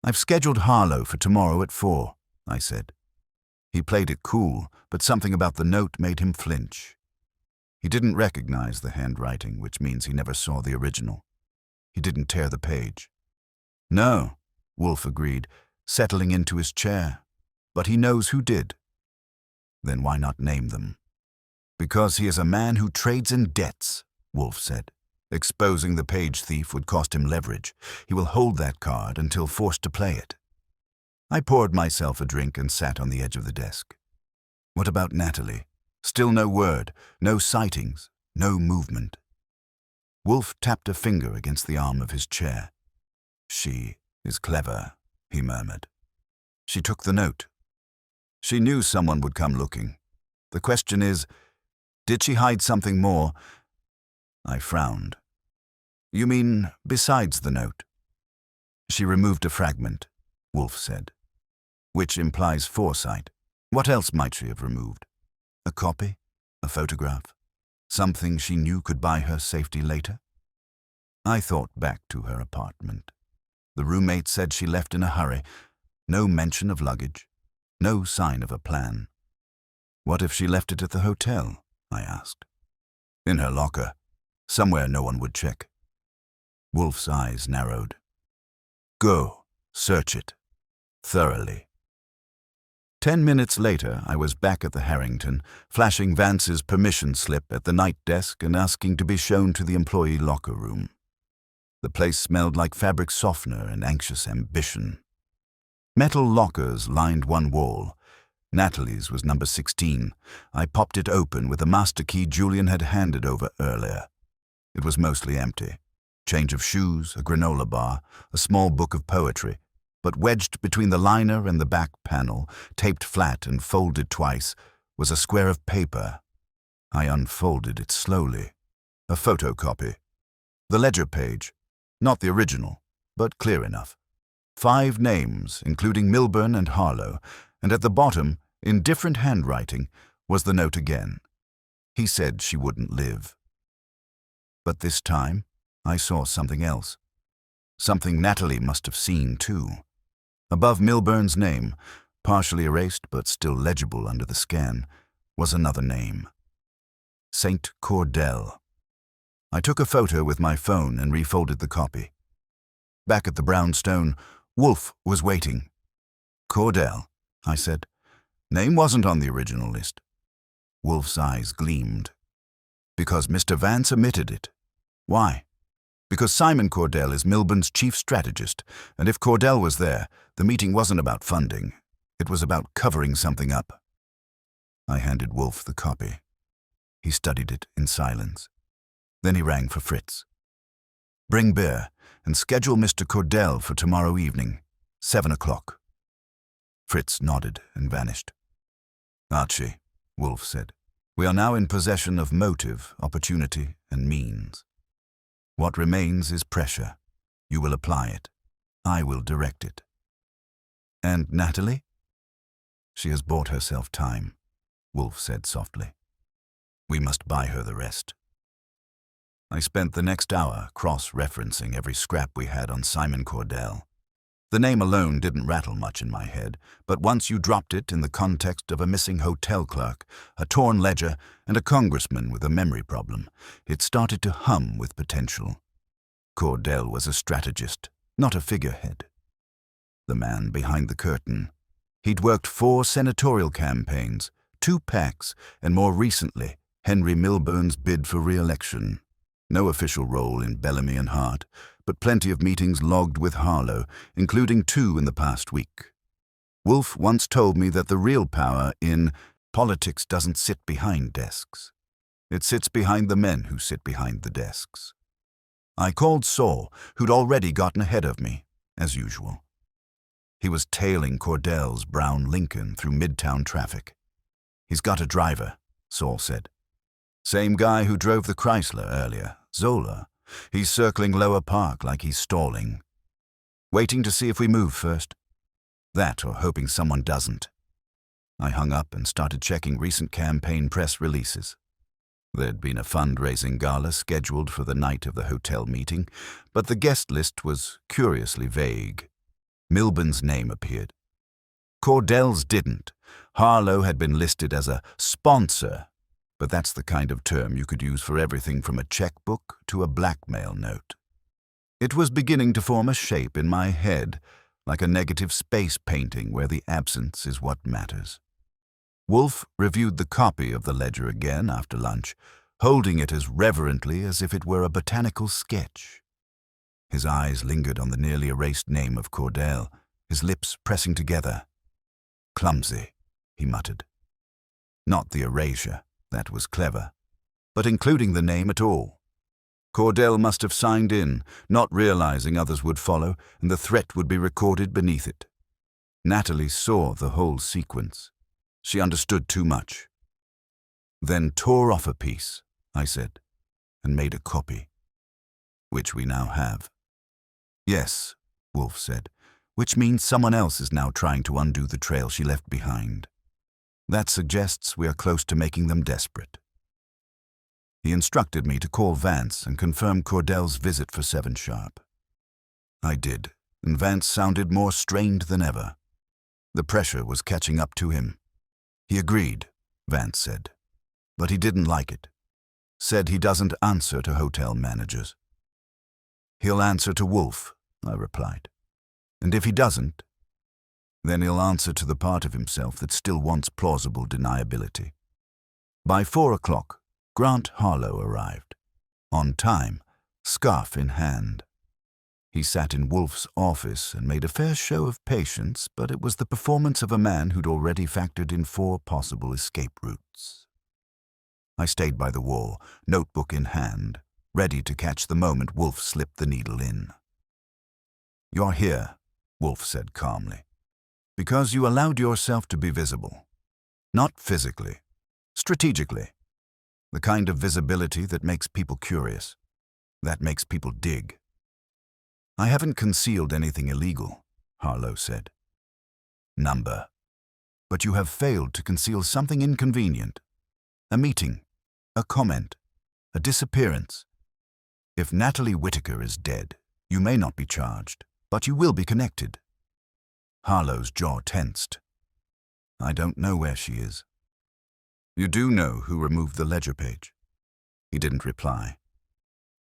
Speaker 1: "I've scheduled Harlow for tomorrow at 4, I said. He played it cool, but something about the note made him flinch. He didn't recognize the handwriting, which means he never saw the original. He didn't tear the page. "No," Wolfe agreed, settling into his chair. "But he knows who did." "Then why not name them?" "Because he is a man who trades in debts," Wolfe said. "Exposing the page thief would cost him leverage. He will hold that card until forced to play it." I poured myself a drink and sat on the edge of the desk. What about Natalie? Still no word, no sightings, no movement. Wolfe tapped a finger against the arm of his chair. "She is clever," he murmured. "She took the note. She knew someone would come looking. The question is, did she hide something more?" I frowned. "You mean besides the note?" "She removed a fragment," Wolfe said, "which implies foresight. What else might she have removed? A copy? A photograph? Something she knew could buy her safety later?" I thought back to her apartment. The roommate said she left in a hurry. No mention of luggage. No sign of a plan. "What if she left it at the hotel?" I asked. "In her locker. Somewhere no one would check." Wolfe's eyes narrowed. "Go. Search it. Thoroughly." 10 minutes later, I was back at the Harrington, flashing Vance's permission slip at the night desk and asking to be shown to the employee locker room. The place smelled like fabric softener and anxious ambition. Metal lockers lined one wall. Natalie's was number 16. I popped it open with the master key Julian had handed over earlier. It was mostly empty. Change of shoes, a granola bar, a small book of poetry. But wedged between the liner and the back panel, taped flat and folded twice, was a square of paper. I unfolded it slowly. A photocopy. The ledger page. Not the original, but clear enough. 5 names, including Milburn and Harlow, and at the bottom, in different handwriting, was the note again. He said she wouldn't live. But this time, I saw something else. Something Natalie must have seen, too. Above Milburn's name, partially erased but still legible under the scan, was another name. St. Cordell. I took a photo with my phone and refolded the copy. Back at the brownstone, Wolfe was waiting. "Cordell," I said. "Name wasn't on the original list." Wolfe's eyes gleamed. "Because Mr. Vance omitted it." "Why?" "Because Simon Cordell is Milburn's chief strategist, and if Cordell was there, the meeting wasn't about funding. It was about covering something up." I handed Wolfe the copy. He studied it in silence. Then he rang for Fritz. "Bring beer, and schedule Mr. Cordell for tomorrow evening, 7 o'clock. Fritz nodded and vanished. "Archie," Wolfe said, "we are now in possession of motive, opportunity, and means. What remains is pressure. You will apply it. I will direct it." "And Natalie?" "She has bought herself time," Wolfe said softly. "We must buy her the rest." I spent the next hour cross-referencing every scrap we had on Simon Cordell. The name alone didn't rattle much in my head, but once you dropped it in the context of a missing hotel clerk, a torn ledger, and a congressman with a memory problem, it started to hum with potential. Cordell was a strategist, not a figurehead. The man behind the curtain. He'd worked 4 senatorial campaigns, 2 PACs, and more recently, Henry Milburn's bid for re-election. No official role in Bellamy and Hart, but plenty of meetings logged with Harlow, including 2 in the past week. Wolfe once told me that the real power in politics doesn't sit behind desks. It sits behind the men who sit behind the desks. I called Saul, who'd already gotten ahead of me, as usual. He was tailing Cordell's brown Lincoln through midtown traffic. "He's got a driver," Saul said. "Same guy who drove the Chrysler earlier, Zola. He's circling Lower Park like he's stalling. Waiting to see if we move first. That or hoping someone doesn't." I hung up and started checking recent campaign press releases. There'd been a fundraising gala scheduled for the night of the hotel meeting, but the guest list was curiously vague. Milburn's name appeared. Cordell's didn't. Harlow had been listed as a sponsor, but that's the kind of term you could use for everything from a checkbook to a blackmail note. It was beginning to form a shape in my head, like a negative space painting where the absence is what matters. Wolfe reviewed the copy of the ledger again after lunch, holding it as reverently as if it were a botanical sketch. His eyes lingered on the nearly erased name of Cordell, his lips pressing together. "Clumsy," he muttered. Not the erasure, that was clever, but including the name at all. Cordell must have signed in, not realizing others would follow, and the threat would be recorded beneath it. Natalie saw the whole sequence. She understood too much. "Then tore off a piece," I said, "and made a copy." "Which we now have." "Yes," Wolfe said, "which means someone else is now trying to undo the trail she left behind. That suggests we are close to making them desperate." He instructed me to call Vance and confirm Cordell's visit for 7 sharp. I did, and Vance sounded more strained than ever. The pressure was catching up to him. He agreed, Vance said, but he didn't like it. Said he doesn't answer to hotel managers. "He'll answer to Wolfe," I replied. "And if he doesn't, then he'll answer to the part of himself that still wants plausible deniability." By 4 o'clock, Grant Harlow arrived. On time, scarf in hand. He sat in Wolfe's office and made a fair show of patience, but it was the performance of a man who'd already factored in 4 possible escape routes. I stayed by the wall, notebook in hand, ready to catch the moment Wolfe slipped the needle in. "You're here," Wolfe said calmly, "because you allowed yourself to be visible. Not physically, strategically. The kind of visibility that makes people curious, that makes people dig." "I haven't concealed anything illegal," Harlow said. "Number. But you have failed to conceal something inconvenient. A meeting, a comment, a disappearance. If Natalie Whitaker is dead, you may not be charged, but you will be connected." Harlow's jaw tensed. "I don't know where she is." "You do know who removed the ledger page?" He didn't reply.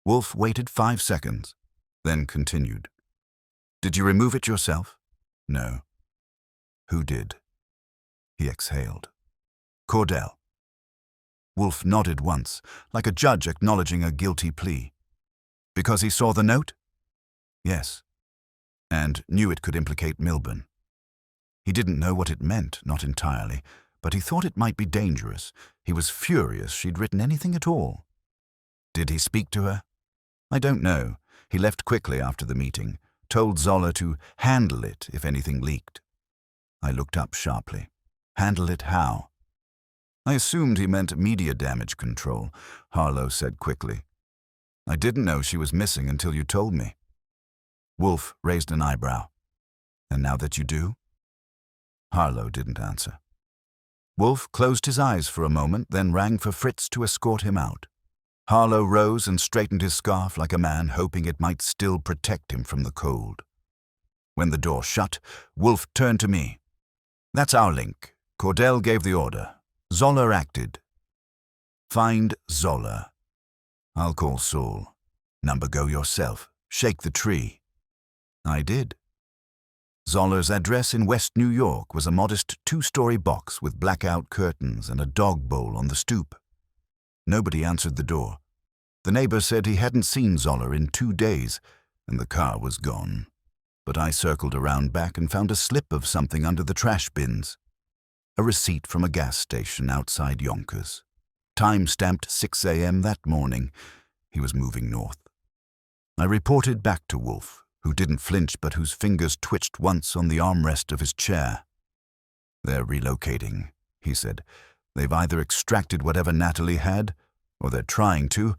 Speaker 1: Wolfe waited 5 seconds, then continued. "Did you remove it yourself?" "No." "Who did?" He exhaled. "Cordell." Wolfe nodded once, like a judge acknowledging a guilty plea. "Because he saw the note?" "Yes." "And knew it could implicate Milburn." He didn't know what it meant, not entirely, but he thought it might be dangerous. He was furious she'd written anything at all. "Did he speak to her?" "I don't know. He left quickly after the meeting, told Zoller to handle it if anything leaked." I looked up sharply. "Handle it how?" "I assumed he meant media damage control," Harlow said quickly. "I didn't know she was missing until you told me." Wolfe raised an eyebrow. "And now that you do?" Harlow didn't answer. Wolfe closed his eyes for a moment, then rang for Fritz to escort him out. Harlow rose and straightened his scarf like a man hoping it might still protect him from the cold. When the door shut, Wolfe turned to me. "That's our link. Cordell gave the order. Zoller acted." "Find Zoller. I'll call Saul. Number go yourself. Shake the tree." I did. Zoller's address in West New York was a modest 2-story box with blackout curtains and a dog bowl on the stoop. Nobody answered the door. The neighbor said he hadn't seen Zoller in 2 days, and the car was gone. But I circled around back and found a slip of something under the trash bins. A receipt from a gas station outside Yonkers. Time-stamped 6 a.m. that morning. He was moving north. I reported back to Wolfe, who didn't flinch but whose fingers twitched once on the armrest of his chair. "They're relocating," he said. "They've either extracted whatever Natalie had, or they're trying to,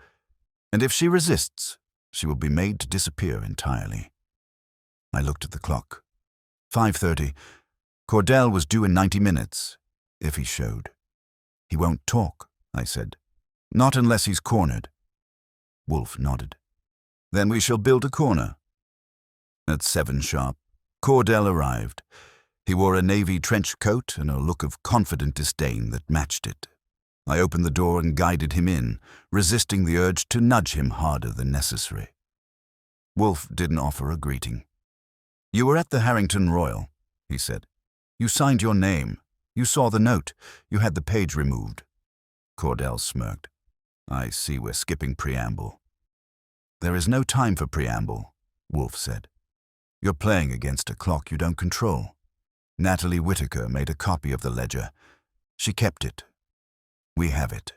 Speaker 1: and if she resists, she will be made to disappear entirely." I looked at the clock. 5:30. Cordell was due in 90 minutes, if he showed. "He won't talk," I said. Not unless he's cornered. Wolfe nodded. Then we shall build a corner. At 7 sharp, Cordell arrived. He wore a navy trench coat and a look of confident disdain that matched it. I opened the door and guided him in, resisting the urge to nudge him harder than necessary. Wolfe didn't offer a greeting. "You were at the Harrington Royal," he said. "You signed your name. You saw the note. You had the page removed." Cordell smirked. "I see we're skipping preamble." "There is no time for preamble," Wolfe said. "You're playing against a clock you don't control. Natalie Whitaker made a copy of the ledger. She kept it. We have it."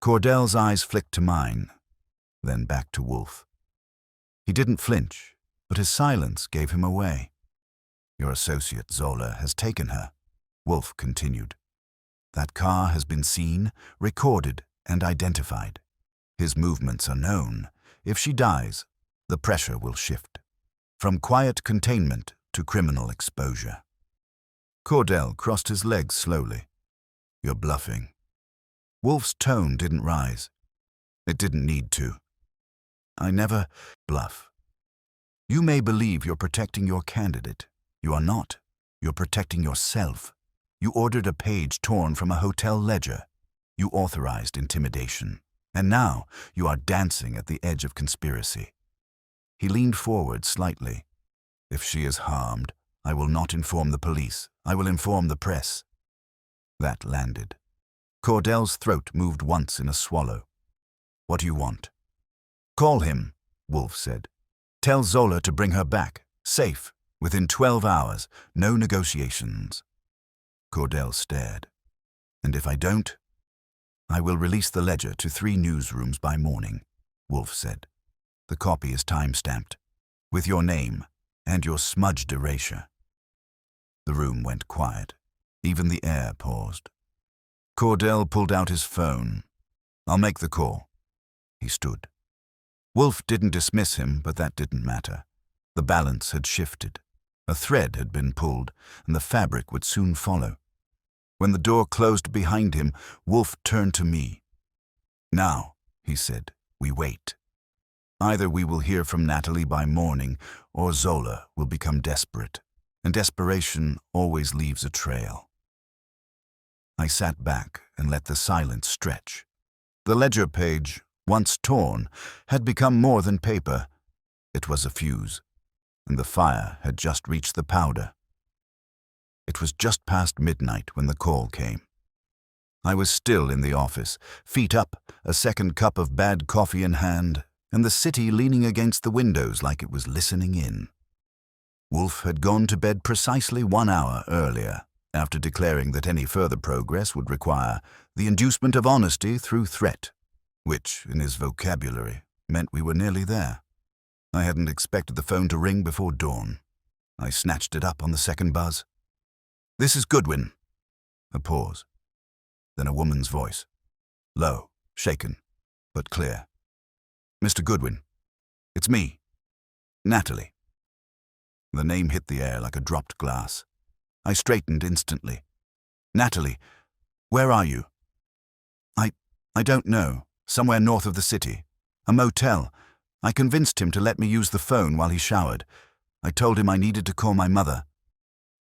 Speaker 1: Cordell's eyes flicked to mine, then back to Wolfe. He didn't flinch, but his silence gave him away. "Your associate Zola has taken her," Wolfe continued. "That car has been seen, recorded, and identified. His movements are known. If she dies, the pressure will shift. From quiet containment to criminal exposure." Cordell crossed his legs slowly. "You're bluffing." Wolfe's tone didn't rise. It didn't need to. "I never bluff. You may believe you're protecting your candidate. You are not. You're protecting yourself. You ordered a page torn from a hotel ledger. You authorized intimidation. And now you are dancing at the edge of conspiracy." He leaned forward slightly. "If she is harmed, I will not inform the police. I will inform the press." That landed. Cordell's throat moved once in a swallow. "What do you want?" "Call him," Wolfe said. "Tell Zola to bring her back, safe, within 12 hours, no negotiations." Cordell stared. "And if I don't?" "I will release the ledger to 3 newsrooms by morning," Wolfe said. "The copy is time-stamped, with your name and your smudged erasure." The room went quiet. Even the air paused. Cordell pulled out his phone. "I'll make the call." He stood. Wolfe didn't dismiss him, but that didn't matter. The balance had shifted. A thread had been pulled, and the fabric would soon follow. When the door closed behind him, Wolfe turned to me. "Now," he said, "we wait. Either we will hear from Natalie by morning, or Zola will become desperate, and desperation always leaves a trail." I sat back and let the silence stretch. The ledger page, once torn, had become more than paper. It was a fuse, and the fire had just reached the powder. It was just past midnight when the call came. I was still in the office, feet up, a second cup of bad coffee in hand, and the city leaning against the windows like it was listening in. Wolfe had gone to bed precisely 1 hour earlier, after declaring that any further progress would require the inducement of honesty through threat, which, in his vocabulary, meant we were nearly there. I hadn't expected the phone to ring before dawn. I snatched it up on the second buzz. "This is Goodwin." A pause. Then a woman's voice. Low, shaken, but clear. "Mr. Goodwin, it's me. Natalie." The name hit the air like a dropped glass. I straightened instantly. "Natalie, where are you?" I don't know. Somewhere north of the city. A motel. I convinced him to let me use the phone while he showered. I told him I needed to call my mother."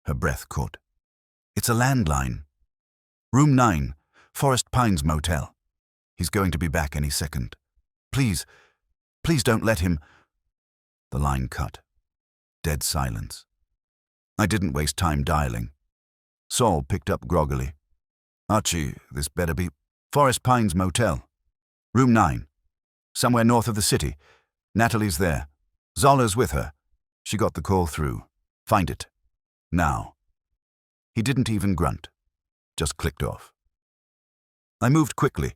Speaker 1: Her breath caught. "It's a landline. Room 9, Forest Pines Motel. He's going to be back any second. Please don't let him." The line cut. Dead silence. I didn't waste time dialing. Saul picked up groggily. "Archie, this better be Forest Pines Motel. Room 9. Somewhere north of the city. Natalie's there. Zola's with her. She got the call through. Find it. Now." He didn't even grunt. Just clicked off. I moved quickly.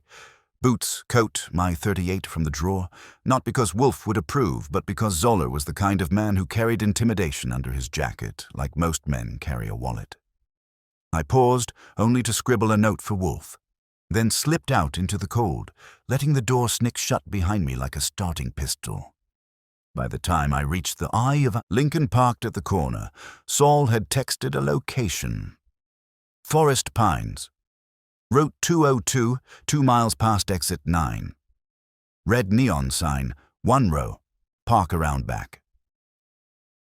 Speaker 1: Boots, coat, my .38 from the drawer, not because Wolfe would approve, but because Zola was the kind of man who carried intimidation under his jacket, like most men carry a wallet. I paused, only to scribble a note for Wolfe, then slipped out into the cold, letting the door snick shut behind me like a starting pistol. By the time I reached the eye of Lincoln parked at the corner, Saul had texted a location. Forest Pines. Route 202, 2 miles past exit 9. Red neon sign, 1 row, park around back.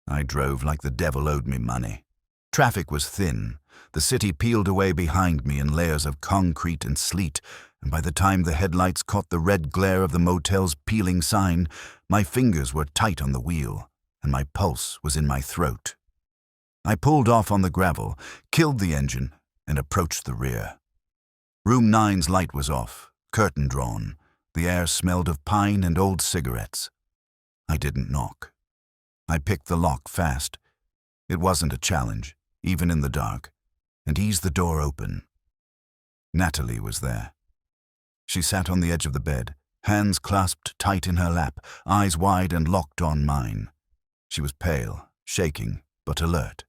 Speaker 1: I drove like the devil owed me money. Traffic was thin. The city peeled away behind me in layers of concrete and sleet, and by the time the headlights caught the red glare of the motel's peeling sign, my fingers were tight on the wheel, and my pulse was in my throat. I pulled off on the gravel, killed the engine, and approached the rear. Room 9's light was off, curtain drawn. The air smelled of pine and old cigarettes. I didn't knock. I picked the lock fast. It wasn't a challenge, even in the dark, and eased the door open. Natalie was there. She sat on the edge of the bed, hands clasped tight in her lap, eyes wide and locked on mine. She was pale, shaking, but alert.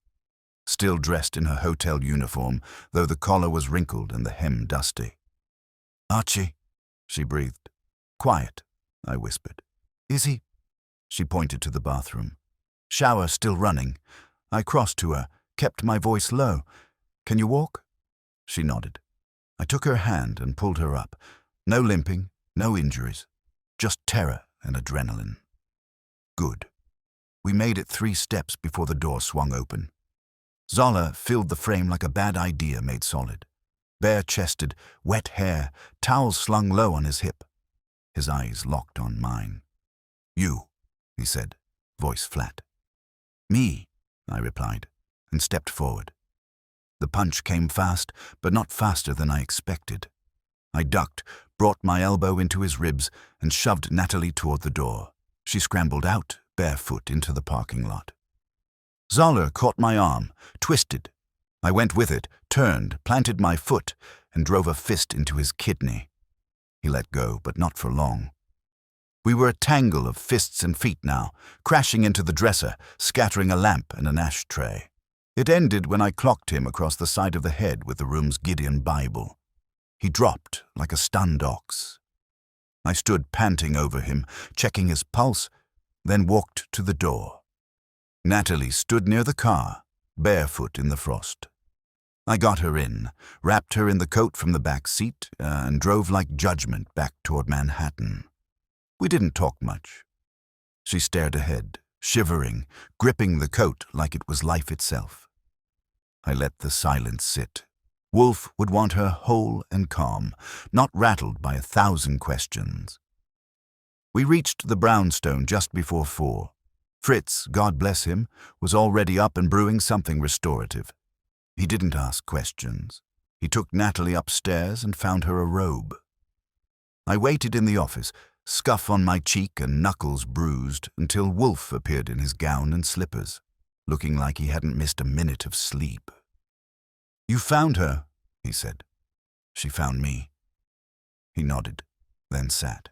Speaker 1: Still dressed in her hotel uniform, though the collar was wrinkled and the hem dusty. "Archie," she breathed. "Quiet," I whispered. "Is he?" She pointed to the bathroom. "Shower still running." I crossed to her, kept my voice low. "Can you walk?" She nodded. I took her hand and pulled her up. No limping, no injuries, just terror and adrenaline. Good. We made it 3 steps before the door swung open. Zola filled the frame like a bad idea made solid. Bare-chested, wet hair, towels slung low on his hip. His eyes locked on mine. "You," he said, voice flat. "Me," I replied, and stepped forward. The punch came fast, but not faster than I expected. I ducked, brought my elbow into his ribs, and shoved Natalie toward the door. She scrambled out, barefoot, into the parking lot. Zola caught my arm, twisted. I went with it, turned, planted my foot, and drove a fist into his kidney. He let go, but not for long. We were a tangle of fists and feet now, crashing into the dresser, scattering a lamp and an ashtray. It ended when I clocked him across the side of the head with the room's Gideon Bible. He dropped like a stunned ox. I stood panting over him, checking his pulse, then walked to the door. Natalie stood near the car, barefoot in the frost. I got her in, wrapped her in the coat from the back seat, and drove like judgment back toward Manhattan. We didn't talk much. She stared ahead, shivering, gripping the coat like it was life itself. I let the silence sit. Wolfe would want her whole and calm, not rattled by 1,000 questions. We reached the brownstone just before 4. Fritz, God bless him, was already up and brewing something restorative. He didn't ask questions. He took Natalie upstairs and found her a robe. I waited in the office, scuff on my cheek and knuckles bruised, until Wolfe appeared in his gown and slippers, looking like he hadn't missed a minute of sleep. "You found her," he said. "She found me." He nodded, then sat.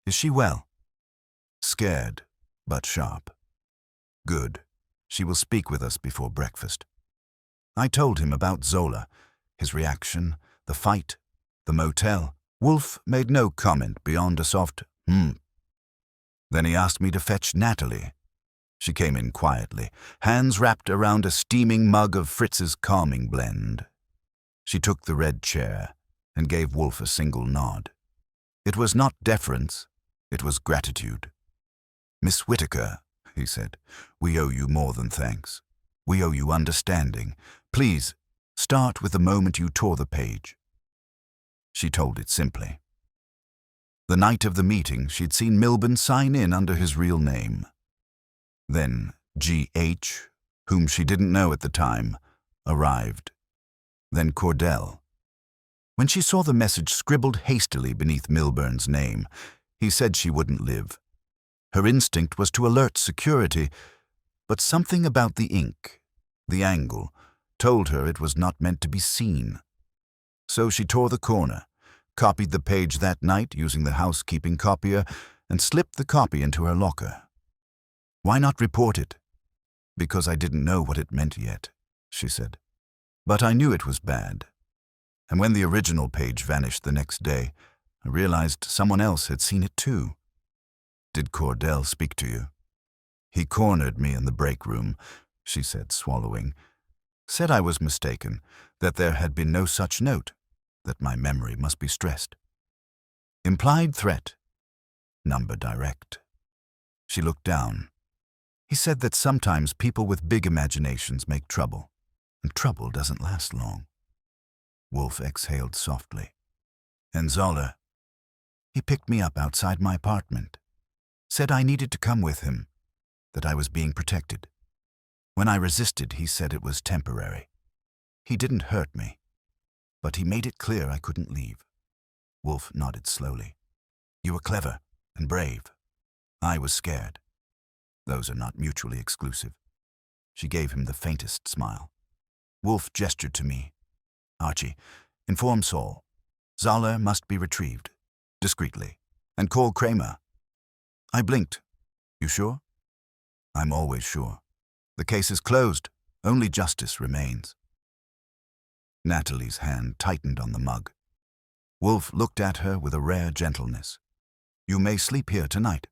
Speaker 1: "Is she well?" "Scared, but sharp." "Good. She will speak with us before breakfast." I told him about Zola, his reaction, the fight, the motel. Wolfe made no comment beyond a soft, Then he asked me to fetch Natalie. She came in quietly, hands wrapped around a steaming mug of Fritz's calming blend. She took the red chair and gave Wolfe a single nod. It was not deference, it was gratitude. "Miss Whittaker," he said, "we owe you more than thanks. We owe you understanding. Please, start with the moment you tore the page." She told it simply. The night of the meeting, she'd seen Milburn sign in under his real name. Then G.H., whom she didn't know at the time, arrived. Then Cordell. When she saw the message scribbled hastily beneath Milburn's name, he said she wouldn't live. Her instinct was to alert security, but something about the ink, the angle, told her it was not meant to be seen. So she tore the corner, copied the page that night using the housekeeping copier, and slipped the copy into her locker. "Why not report it?" "Because I didn't know what it meant yet," she said. "But I knew it was bad. And when the original page vanished the next day, I realized someone else had seen it too." "Did Cordell speak to you?" "He cornered me in the break room," she said, swallowing. "Said I was mistaken, that there had been no such note, that my memory must be stressed. Implied threat. Number direct. She looked down. He said that sometimes people with big imaginations make trouble, and trouble doesn't last long. Wolfe exhaled softly. And Zoller? He picked me up outside my apartment. Said I needed to come with him, that I was being protected. When I resisted, he said it was temporary. He didn't hurt me, but he made it clear I couldn't leave. Wolfe nodded slowly. You were clever and brave. I was scared. Those are not mutually exclusive. She gave him the faintest smile. Wolfe gestured to me. Archie, inform Saul. Zoller must be retrieved, discreetly, and call Kramer. I blinked. You sure? I'm always sure. The case is closed. Only justice remains. Natalie's hand tightened on the mug. Wolfe looked at her with a rare gentleness. You may sleep here tonight.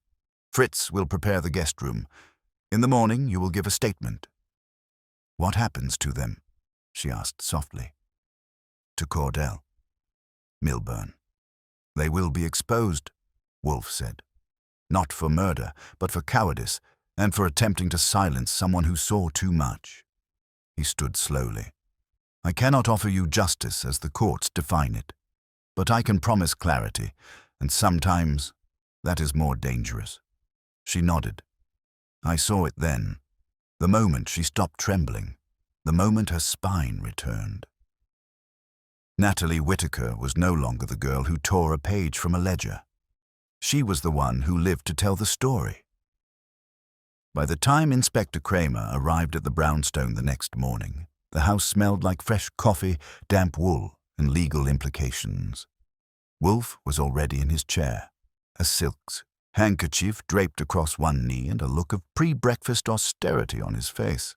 Speaker 1: Fritz will prepare the guest room. In the morning you will give a statement. What happens to them? She asked softly. To Cordell. Milburn. They will be exposed, Wolfe said. Not for murder, but for cowardice, and for attempting to silence someone who saw too much. He stood slowly. I cannot offer you justice as the courts define it, but I can promise clarity, and sometimes that is more dangerous. She nodded. I saw it then, the moment she stopped trembling, the moment her spine returned. Natalie Whitaker was no longer the girl who tore a page from a ledger. She was the one who lived to tell the story. By the time Inspector Kramer arrived at the brownstone the next morning, the house smelled like fresh coffee, damp wool, and legal implications. Wolfe was already in his chair, a silks handkerchief draped across one knee and a look of pre-breakfast austerity on his face.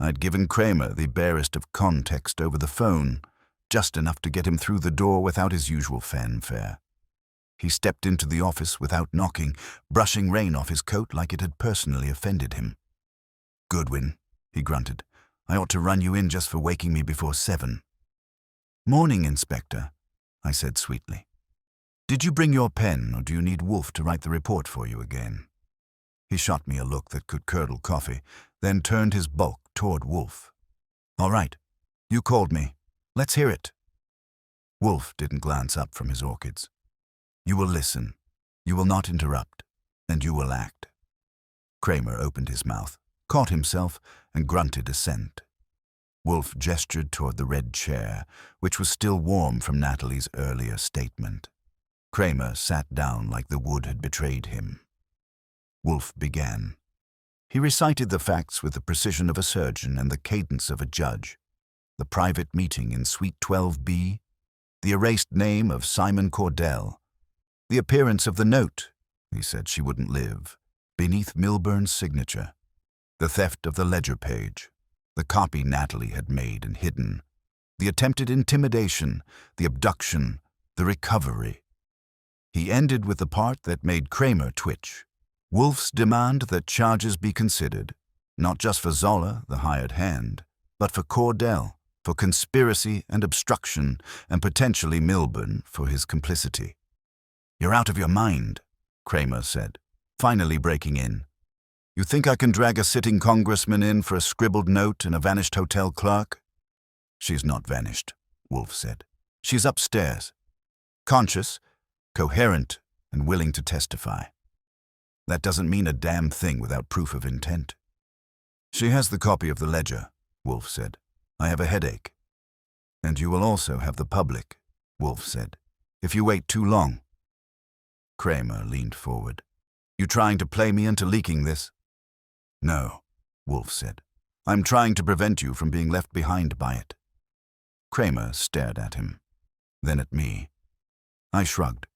Speaker 1: I'd given Kramer the barest of context over the phone, just enough to get him through the door without his usual fanfare. He stepped into the office without knocking, brushing rain off his coat like it had personally offended him. Goodwin, he grunted, I ought to run you in just for waking me before 7. Morning, Inspector, I said sweetly. Did you bring your pen, or do you need Wolfe to write the report for you again? He shot me a look that could curdle coffee, then turned his bulk toward Wolfe. All right, you called me. Let's hear it. Wolfe didn't glance up from his orchids. You will listen, you will not interrupt, and you will act. Kramer opened his mouth, caught himself, and grunted assent. Wolfe gestured toward the red chair, which was still warm from Natalie's earlier statement. Kramer sat down like the wood had betrayed him. Wolfe began. He recited the facts with the precision of a surgeon and the cadence of a judge. The private meeting in Suite 12B, the erased name of Simon Cordell, the appearance of the note, he said she wouldn't live, beneath Milburn's signature, the theft of the ledger page, the copy Natalie had made and hidden, the attempted intimidation, the abduction, the recovery. He ended with the part that made Kramer twitch. Wolfe's demand that charges be considered, not just for Zoller, the hired hand, but for Cordell, for conspiracy and obstruction, and potentially Milburn for his complicity. You're out of your mind, Kramer said, finally breaking in. You think I can drag a sitting congressman in for a scribbled note and a vanished hotel clerk? She's not vanished, Wolfe said. She's upstairs, conscious, coherent, and willing to testify. That doesn't mean a damn thing without proof of intent. She has the copy of the ledger, Wolfe said. I have a headache. And you will also have the public, Wolfe said, if you wait too long. Kramer leaned forward. You trying to play me into leaking this? No, Wolfe said. I'm trying to prevent you from being left behind by it. Kramer stared at him, then at me. I shrugged.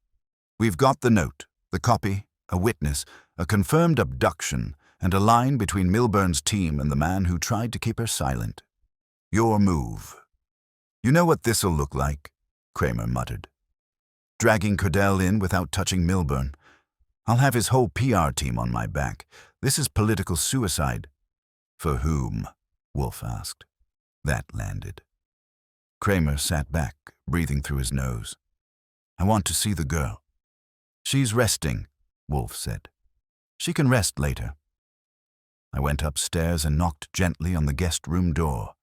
Speaker 1: We've got the note, the copy, a witness, a confirmed abduction, and a line between Milburn's team and the man who tried to keep her silent. Your move. You know what this'll look like, Kramer muttered. Dragging Cordell in without touching Milburn. I'll have his whole PR team on my back. This is political suicide. For whom? Wolfe asked. That landed. Kramer sat back, breathing through his nose. I want to see the girl. She's resting, Wolfe said. She can rest later. I went upstairs and knocked gently on the guest room door.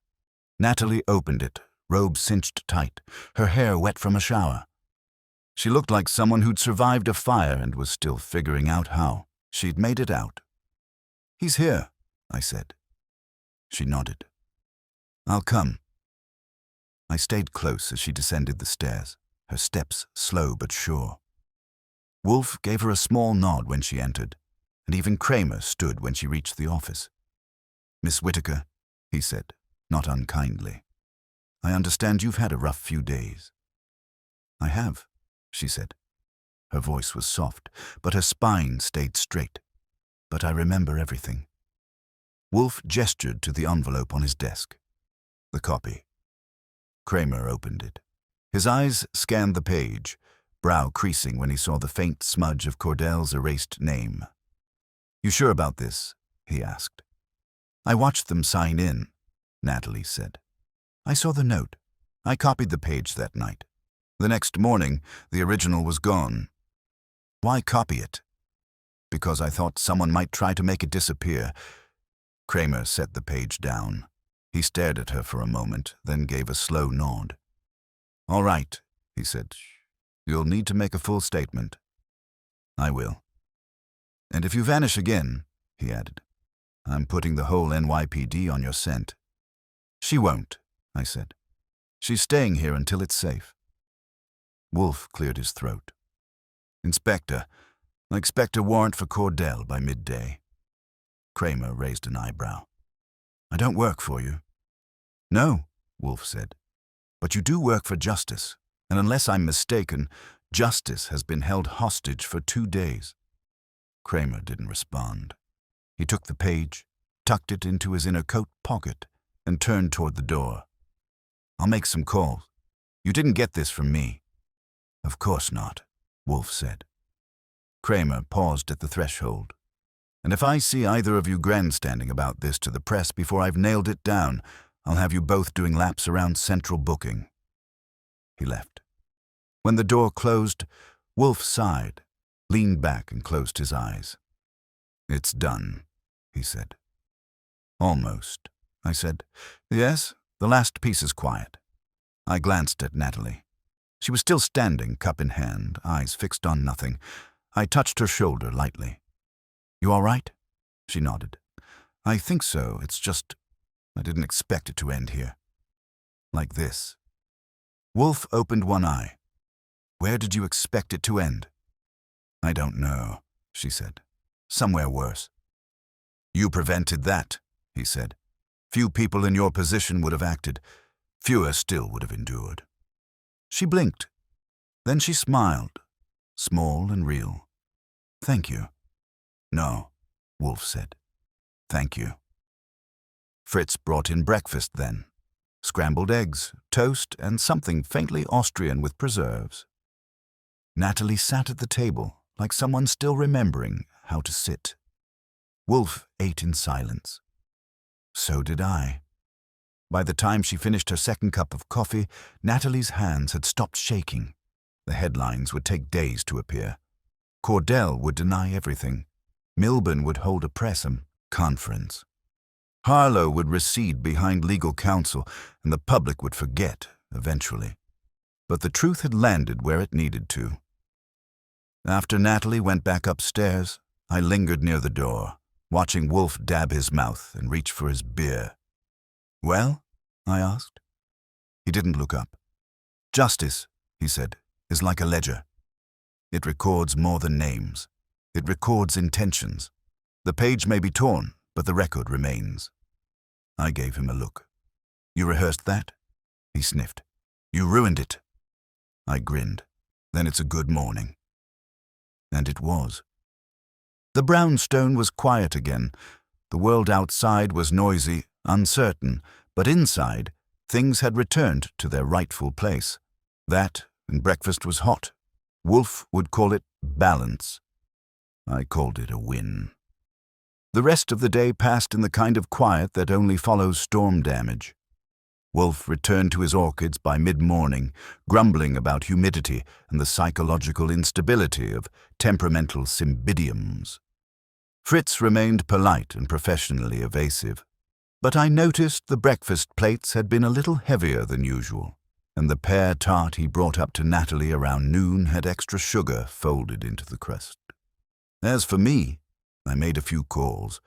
Speaker 1: Natalie opened it, robe cinched tight, her hair wet from a shower. She looked like someone who'd survived a fire and was still figuring out how she'd made it out. "He's here," I said. She nodded. "I'll come." I stayed close as she descended the stairs, her steps slow but sure. Wolfe gave her a small nod when she entered, and even Kramer stood when she reached the office. "Miss Whitaker," he said, not unkindly, "I understand you've had a rough few days." "I have," she said. Her voice was soft, but her spine stayed straight. "But I remember everything." Wolfe gestured to the envelope on his desk. The copy. Kramer opened it. His eyes scanned the page, brow creasing when he saw the faint smudge of Cordell's erased name. "You sure about this?" he asked. "I watched them sign in," Natalie said. "I saw the note. I copied the page that night. The next morning, the original was gone." "Why copy it?" "Because I thought someone might try to make it disappear." Kramer set the page down. He stared at her for a moment, then gave a slow nod. "All right," he said. "You'll need to make a full statement." "I will." "And if you vanish again," he added, "I'm putting the whole NYPD on your scent." "She won't," I said. "She's staying here until it's safe." Wolfe cleared his throat. "Inspector, I expect a warrant for Cordell by midday." Kramer raised an eyebrow. "I don't work for you." "No," Wolfe said. "But you do work for justice, and unless I'm mistaken, justice has been held hostage for 2 days. Kramer didn't respond. He took the page, tucked it into his inner coat pocket, and turned toward the door. "I'll make some calls. You didn't get this from me." "Of course not," Wolfe said. Kramer paused at the threshold. "And if I see either of you grandstanding about this to the press before I've nailed it down, I'll have you both doing laps around central booking." He left. When the door closed, Wolfe sighed, leaned back and closed his eyes. "It's done," he said. "Almost," I said. "Yes, the last piece is quiet." I glanced at Natalie. She was still standing, cup in hand, eyes fixed on nothing. I touched her shoulder lightly. "You all right?" She nodded. "I think so. It's just, I didn't expect it to end here. Like this." Wolfe opened one eye. "Where did you expect it to end?" "I don't know," she said. "Somewhere worse." "You prevented that," he said. "Few people in your position would have acted. Fewer still would have endured." She blinked. Then she smiled, small and real. "Thank you." "No," Wolfe said. "Thank you." Fritz brought in breakfast then. Scrambled eggs, toast, and something faintly Austrian with preserves. Natalie sat at the table, like someone still remembering how to sit. Wolfe ate in silence. So did I. By the time she finished her second cup of coffee, Natalie's hands had stopped shaking. The headlines would take days to appear. Cordell would deny everything. Milburn would hold a press conference. Harlow would recede behind legal counsel, and the public would forget, eventually. But the truth had landed where it needed to. After Natalie went back upstairs, I lingered near the door, watching Wolfe dab his mouth and reach for his beer. "Well?" I asked. He didn't look up. "Justice," he said, "is like a ledger. It records more than names. It records intentions. The page may be torn, but the record remains." I gave him a look. "You rehearsed that?" He sniffed. "You ruined it." I grinned. "Then it's a good morning." And it was. The brownstone was quiet again. The world outside was noisy, uncertain, but inside, things had returned to their rightful place. That, and breakfast was hot. Wolfe would call it balance. I called it a win. The rest of the day passed in the kind of quiet that only follows storm damage. Wolfe returned to his orchids by mid-morning, grumbling about humidity and the psychological instability of temperamental cymbidiums. Fritz remained polite and professionally evasive, but I noticed the breakfast plates had been a little heavier than usual, and the pear tart he brought up to Natalie around noon had extra sugar folded into the crust. As for me, I made a few calls,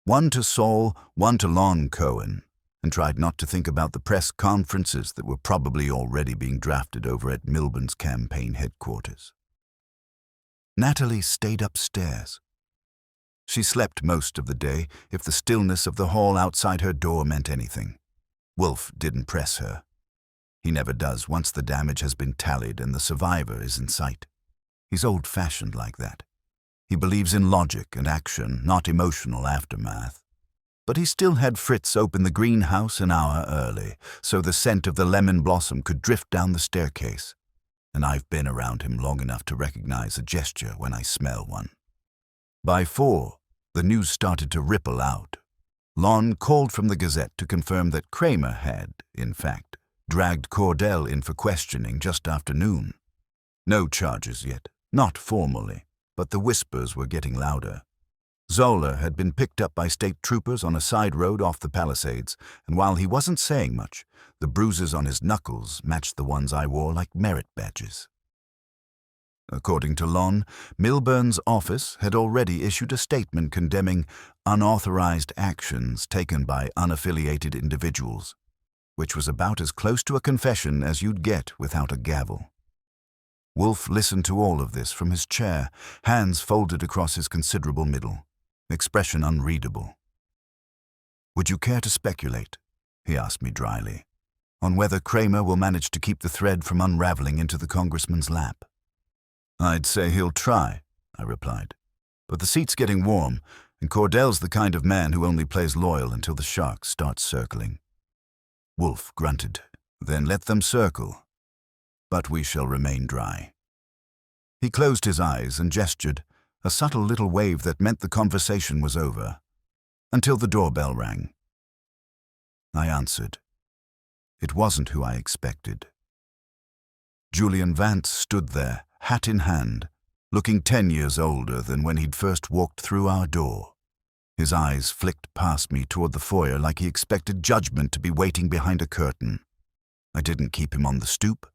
Speaker 1: one to Saul, one to Lon Cohen, and tried not to think about the press conferences that were probably already being drafted over at Milburn's campaign headquarters. Natalie stayed upstairs. She slept most of the day, if the stillness of the hall outside her door meant anything. Wolfe didn't press her. He never does once the damage has been tallied and the survivor is in sight. He's old-fashioned like that. He believes in logic and action, not emotional aftermath. But he still had Fritz open the greenhouse an hour early, so the scent of the lemon blossom could drift down the staircase, and I've been around him long enough to recognize a gesture when I smell one. By 4, the news started to ripple out. Lon called from the Gazette to confirm that Kramer had, in fact, dragged Cordell in for questioning just after noon. No charges yet, not formally, but the whispers were getting louder. Zola had been picked up by state troopers on a side road off the Palisades, and while he wasn't saying much, the bruises on his knuckles matched the ones I wore like merit badges. According to Lon, Milburn's office had already issued a statement condemning unauthorized actions taken by unaffiliated individuals, which was about as close to a confession as you'd get without a gavel. Wolfe listened to all of this from his chair, hands folded across his considerable middle, expression unreadable. "Would you care to speculate," he asked me dryly, "on whether Kramer will manage to keep the thread from unraveling into the congressman's lap?" "I'd say he'll try," I replied. "But the seat's getting warm, and Cordell's the kind of man who only plays loyal until the sharks start circling." Wolfe grunted. "Then let them circle. But we shall remain dry." He closed his eyes and gestured, a subtle little wave that meant the conversation was over, until the doorbell rang. I answered. It wasn't who I expected. Julian Vance stood there, hat in hand, looking 10 years older than when he'd first walked through our door. His eyes flicked past me toward the foyer like he expected judgment to be waiting behind a curtain. I didn't keep him on the stoop.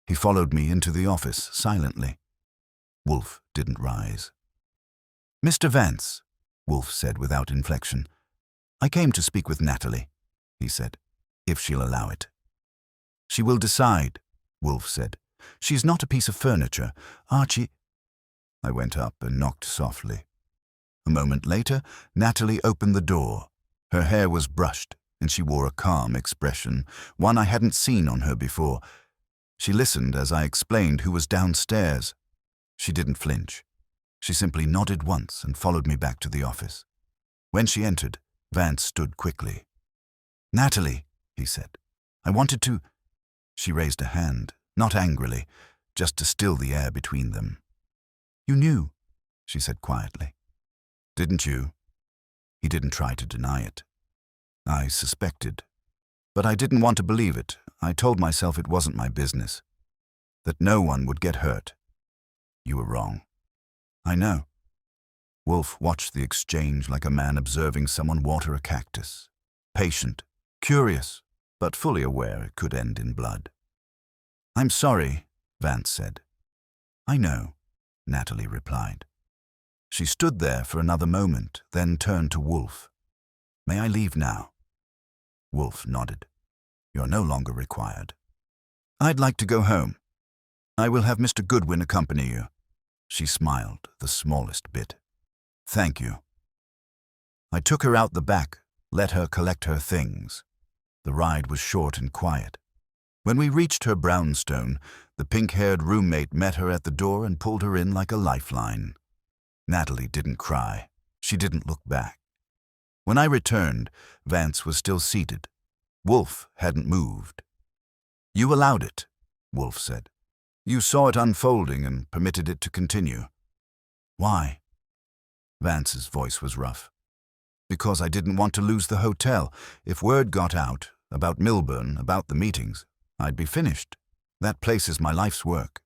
Speaker 1: He followed me into the office silently. Wolfe didn't rise. "Mr. Vance," Wolfe said without inflection. "I came to speak with Natalie," he said, "if she'll allow it." "She will decide," Wolfe said. "She's not a piece of furniture. Archie—" I went up and knocked softly. A moment later, Natalie opened the door. Her hair was brushed, and she wore a calm expression, one I hadn't seen on her before. She listened as I explained who was downstairs. She didn't flinch. She simply nodded once and followed me back to the office. When she entered, Vance stood quickly. "Natalie," he said, "I wanted to—" She raised a hand, not angrily, just to still the air between them. "You knew," she said quietly. "Didn't you?" He didn't try to deny it. "I suspected. But I didn't want to believe it. I told myself it wasn't my business. That no one would get hurt. You were wrong." "I know." Wolfe watched the exchange like a man observing someone water a cactus. Patient, curious, but fully aware it could end in blood. "I'm sorry," Vance said. "I know," Natalie replied. She stood there for another moment, then turned to Wolfe. "May I leave now?" Wolfe nodded. "You're no longer required." "I'd like to go home. I will have Mr. Goodwin accompany you." She smiled, the smallest bit. "Thank you." I took her out the back, let her collect her things. The ride was short and quiet. When we reached her brownstone, the pink-haired roommate met her at the door and pulled her in like a lifeline. Natalie didn't cry. She didn't look back. When I returned, Vance was still seated. Wolfe hadn't moved. "You allowed it," Wolfe said. "You saw it unfolding and permitted it to continue." "Why?" Vance's voice was rough. "Because I didn't want to lose the hotel. If word got out, about Milburn, about the meetings, I'd be finished. That place is my life's work.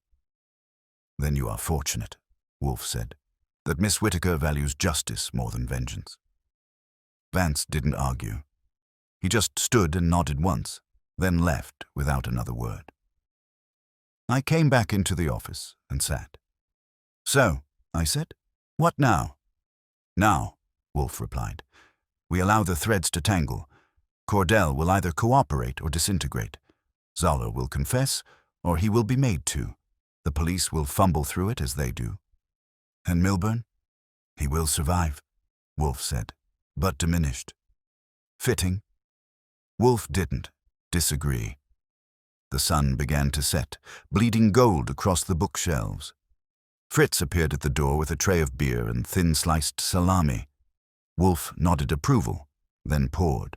Speaker 1: Then you are fortunate, Wolfe said, that Miss Whittaker values justice more than vengeance. Vance didn't argue. He just stood and nodded once, then left without another word. I came back into the office and sat. So, I said, what now? Now, Wolfe replied. We allow the threads to tangle. Cordell will either cooperate or disintegrate. Zoller will confess, or he will be made to. The police will fumble through it as they do. And Milburn? He will survive, Wolfe said, but diminished. Fitting. Wolfe didn't disagree. The sun began to set, bleeding gold across the bookshelves. Fritz appeared at the door with a tray of beer and thin-sliced salami. Wolfe nodded approval, then poured.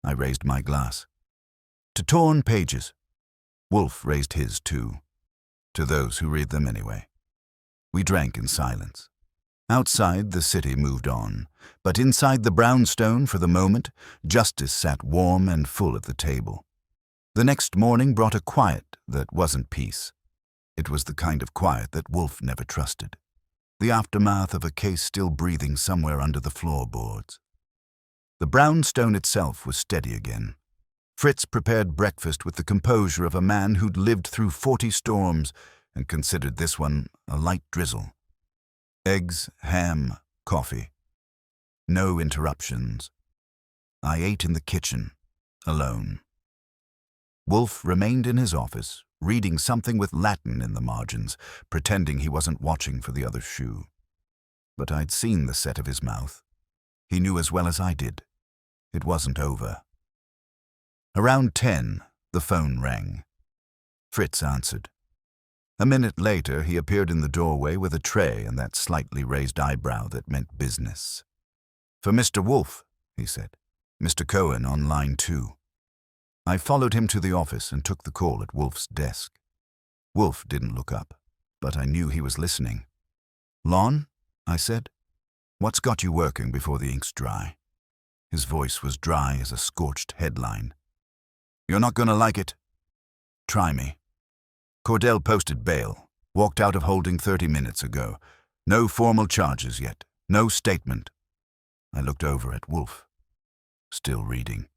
Speaker 1: I raised my glass. To torn pages. Wolfe raised his too. To those who read them anyway. We drank in silence. Outside, the city moved on, but inside the brownstone, for the moment, justice sat warm and full at the table. The next morning brought a quiet that wasn't peace. It was the kind of quiet that Wolfe never trusted. The aftermath of a case still breathing somewhere under the floorboards. The brownstone itself was steady again. Fritz prepared breakfast with the composure of a man who'd lived through 40 storms and considered this one a light drizzle. Eggs, ham, coffee. No interruptions. I ate in the kitchen, alone. Wolfe remained in his office, reading something with Latin in the margins, pretending he wasn't watching for the other shoe. But I'd seen the set of his mouth. He knew as well as I did. It wasn't over. Around 10, the phone rang. Fritz answered. A minute later, he appeared in the doorway with a tray and that slightly raised eyebrow that meant business. For Mr. Wolfe, he said. Mr. Cohen on line 2. I followed him to the office and took the call at Wolfe's desk. Wolfe didn't look up, but I knew he was listening. Lon, I said, what's got you working before the ink's dry? His voice was dry as a scorched headline. You're not going to like it. Try me. Cordell posted bail, walked out of holding 30 minutes ago. No formal charges yet, no statement. I looked over at Wolfe, still reading.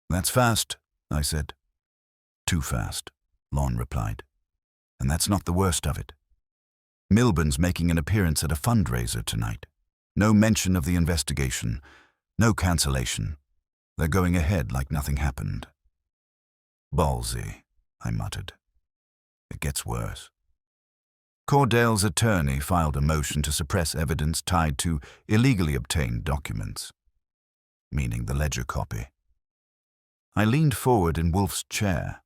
Speaker 1: That's fast, I said. Too fast, Lon replied. And that's not the worst of it. Milburn's making an appearance at a fundraiser tonight. No mention of the investigation, no cancellation. They're going ahead like nothing happened. Ballsy, I muttered. It gets worse. Cordell's attorney filed a motion to suppress evidence tied to illegally obtained documents, meaning the ledger copy. I leaned forward in Wolfe's chair,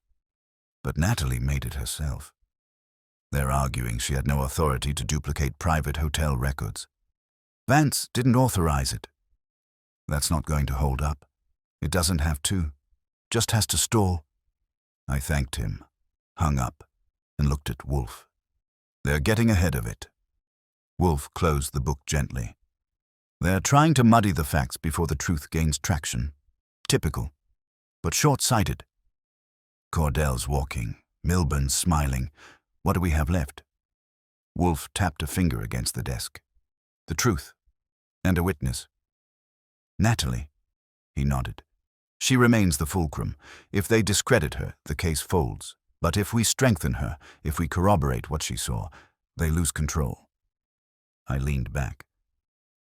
Speaker 1: but Natalie made it herself. They're arguing she had no authority to duplicate private hotel records. Vance didn't authorize it. That's not going to hold up. It doesn't have to. Just has to stall. I thanked him, hung up, and looked at Wolfe. They're getting ahead of it. Wolfe closed the book gently. They're trying to muddy the facts before the truth gains traction. Typical, but short-sighted. Cordell's walking, Milburn's smiling. What do we have left? Wolfe tapped a finger against the desk. The truth, and a witness. Natalie, he nodded. She remains the fulcrum. If they discredit her, the case folds. But if we strengthen her, if we corroborate what she saw, they lose control. I leaned back.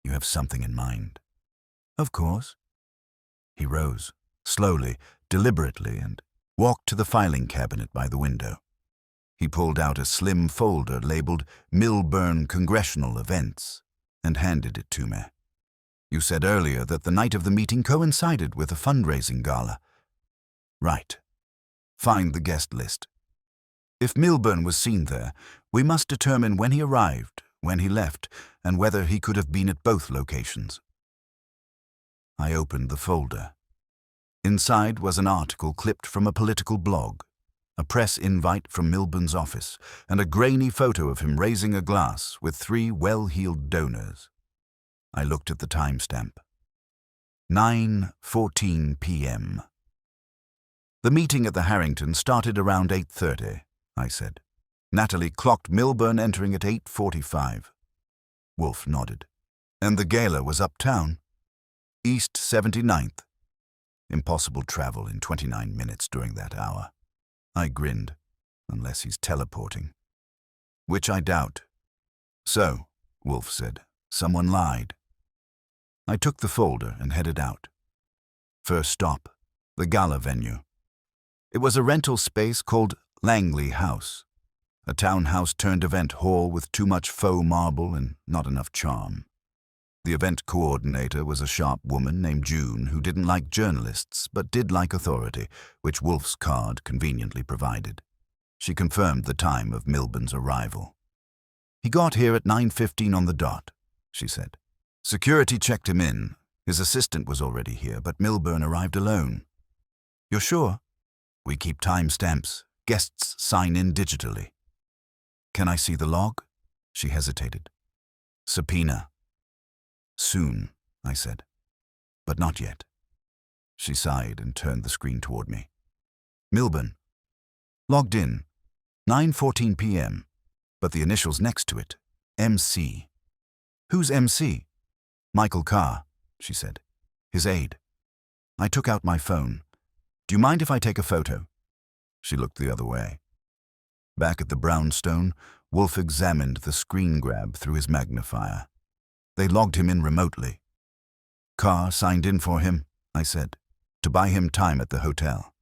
Speaker 1: You have something in mind. Of course. He rose, slowly, deliberately, and walked to the filing cabinet by the window. He pulled out a slim folder labeled Milburn Congressional Events and handed it to me. You said earlier that the night of the meeting coincided with a fundraising gala. Right. Find the guest list. If Milburn was seen there, we must determine when he arrived, when he left, and whether he could have been at both locations. I opened the folder. Inside was an article clipped from a political blog, a press invite from Milburn's office, and a grainy photo of him raising a glass with 3 well-heeled donors. I looked at the timestamp. 9:14 p.m. The meeting at the Harrington started around 8:30, I said. Natalie clocked Milburn entering at 8:45. Wolfe nodded. And the gala was uptown? East 79th. Impossible travel in 29 minutes during that hour. I grinned, unless he's teleporting. Which I doubt. So, Wolfe said, someone lied. I took the folder and headed out. First stop, the gala venue. It was a rental space called Langley House, a townhouse-turned-event hall with too much faux marble and not enough charm. The event coordinator was a sharp woman named June who didn't like journalists but did like authority, which Wolfe's card conveniently provided. She confirmed the time of Milburn's arrival. He got here at 9:15 on the dot, she said. Security checked him in. His assistant was already here, but Milburn arrived alone. You're sure? We keep timestamps. Guests sign in digitally. Can I see the log? She hesitated. Subpoena. Soon, I said. But not yet. She sighed and turned the screen toward me. Milburn. Logged in. 9:14 p.m. But the initials next to it. MC. Who's MC? Michael Carr, she said. His aide. I took out my phone. Do you mind if I take a photo? She looked the other way. Back at the brownstone, Wolfe examined the screen grab through his magnifier. They logged him in remotely. Carr signed in for him, I said, to buy him time at the hotel.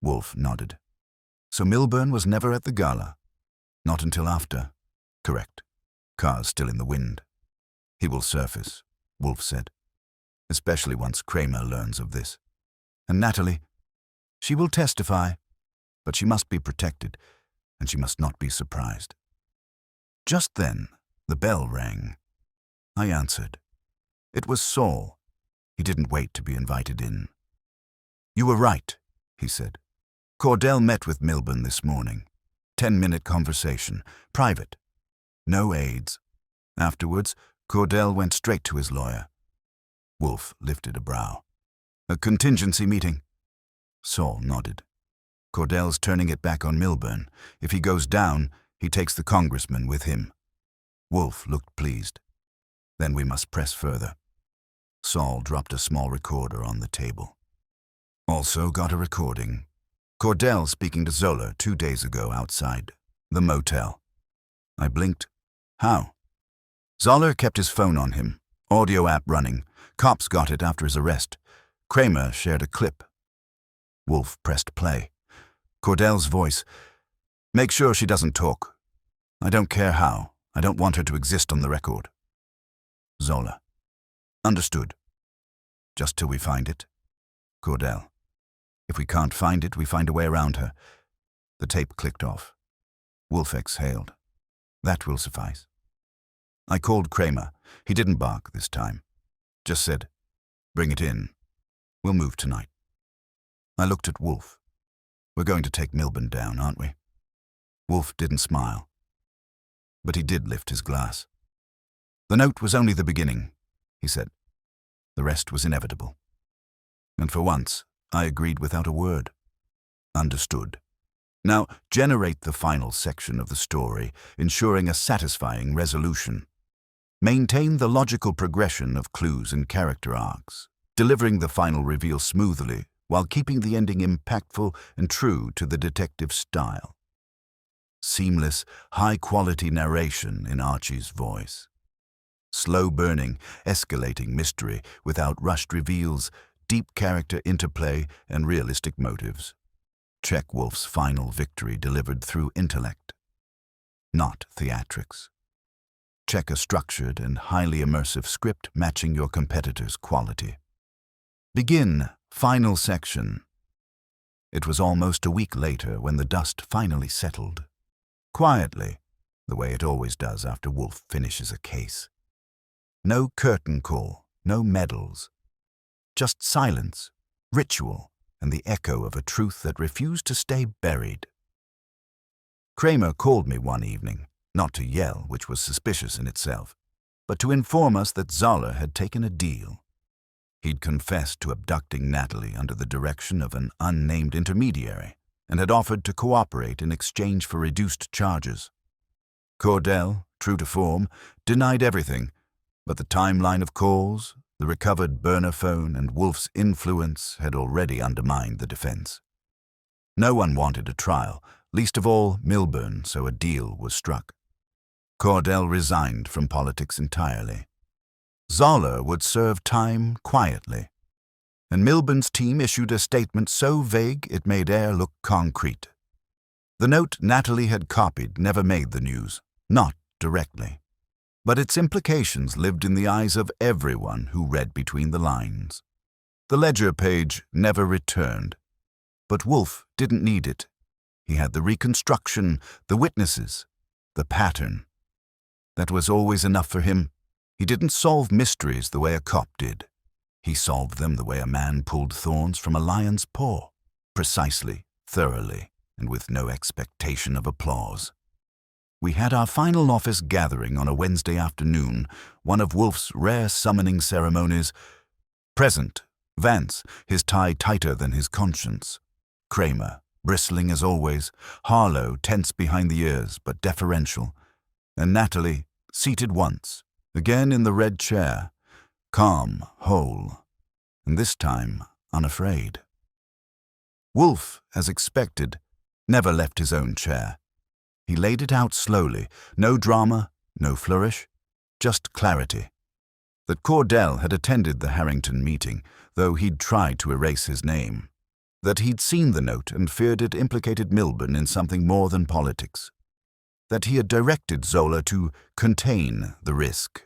Speaker 1: Wolfe nodded. So Milburn was never at the gala? Not until after. Correct. Carr's still in the wind. He will surface, Wolfe said, especially once Kramer learns of this. And Natalie, she will testify, but she must be protected, and she must not be surprised. Just then, the bell rang. I answered. It was Saul. He didn't wait to be invited in. You were right, he said. Cordell met with Milburn this morning. 10-minute conversation, private. No aides. Afterwards, Cordell went straight to his lawyer. Wolfe lifted a brow. A contingency meeting. Saul nodded. Cordell's turning it back on Milburn. If he goes down, he takes the congressman with him. Wolfe looked pleased. Then we must press further. Saul dropped a small recorder on the table. Also got a recording. Cordell speaking to Zola 2 days ago outside the motel. I blinked. How? Zoller kept his phone on him. Audio app running. Cops got it after his arrest. Kramer shared a clip. Wolfe pressed play. Cordell's voice. Make sure she doesn't talk. I don't care how. I don't want her to exist on the record. Zola. Understood. Just till we find it. Cordell. If we can't find it, we find a way around her. The tape clicked off. Wolfe exhaled. That will suffice. I called Kramer. He didn't bark this time. Just said, bring it in. We'll move tonight. I looked at Wolfe. We're going to take Milburn down, aren't we? Wolfe didn't smile. But he did lift his glass. The note was only the beginning, he said. The rest was inevitable. And for once, I agreed without a word. Understood. Now, generate the final section of the story, ensuring a satisfying resolution. Maintain the logical progression of clues and character arcs, delivering the final reveal smoothly while keeping the ending impactful and true to the detective style. Seamless, high-quality narration in Archie's voice. Slow-burning, escalating mystery without rushed reveals, deep character interplay, and realistic motives. Check Wolfe's final victory delivered through intellect, not theatrics. Check a structured and highly immersive script matching your competitor's quality. Begin final section. It was almost a week later when the dust finally settled. Quietly, the way it always does after Wolfe finishes a case. No curtain call, no medals. Just silence, ritual, and the echo of a truth that refused to stay buried. Kramer called me one evening, not to yell, which was suspicious in itself, but to inform us that Zoller had taken a deal. He'd confessed to abducting Natalie under the direction of an unnamed intermediary and had offered to cooperate in exchange for reduced charges. Cordell, true to form, denied everything, but the timeline of calls, the recovered burner phone, and Wolfe's influence had already undermined the defense. No one wanted a trial, least of all Milburn, so a deal was struck. Cordell resigned from politics entirely. Zoller would serve time quietly, and Milburn's team issued a statement so vague it made Eyre look concrete. The note Natalie had copied never made the news, not directly, but its implications lived in the eyes of everyone who read between the lines. The ledger page never returned, but Wolfe didn't need it. He had the reconstruction, the witnesses, the pattern. That was always enough for him. He didn't solve mysteries the way a cop did. He solved them the way a man pulled thorns from a lion's paw, precisely, thoroughly, and with no expectation of applause. We had our final office gathering on a Wednesday afternoon, one of Wolfe's rare summoning ceremonies. Present, Vance, his tie tighter than his conscience. Kramer, bristling as always. Harlow, tense behind the ears, but deferential. And Natalie, seated once, again in the red chair, calm, whole, and this time unafraid. Wolfe, as expected, never left his own chair. He laid it out slowly, no drama, no flourish, just clarity. That Cordell had attended the Harrington meeting, though he'd tried to erase his name. That he'd seen the note and feared it implicated Milburn in something more than politics. That he had directed Zola to contain the risk.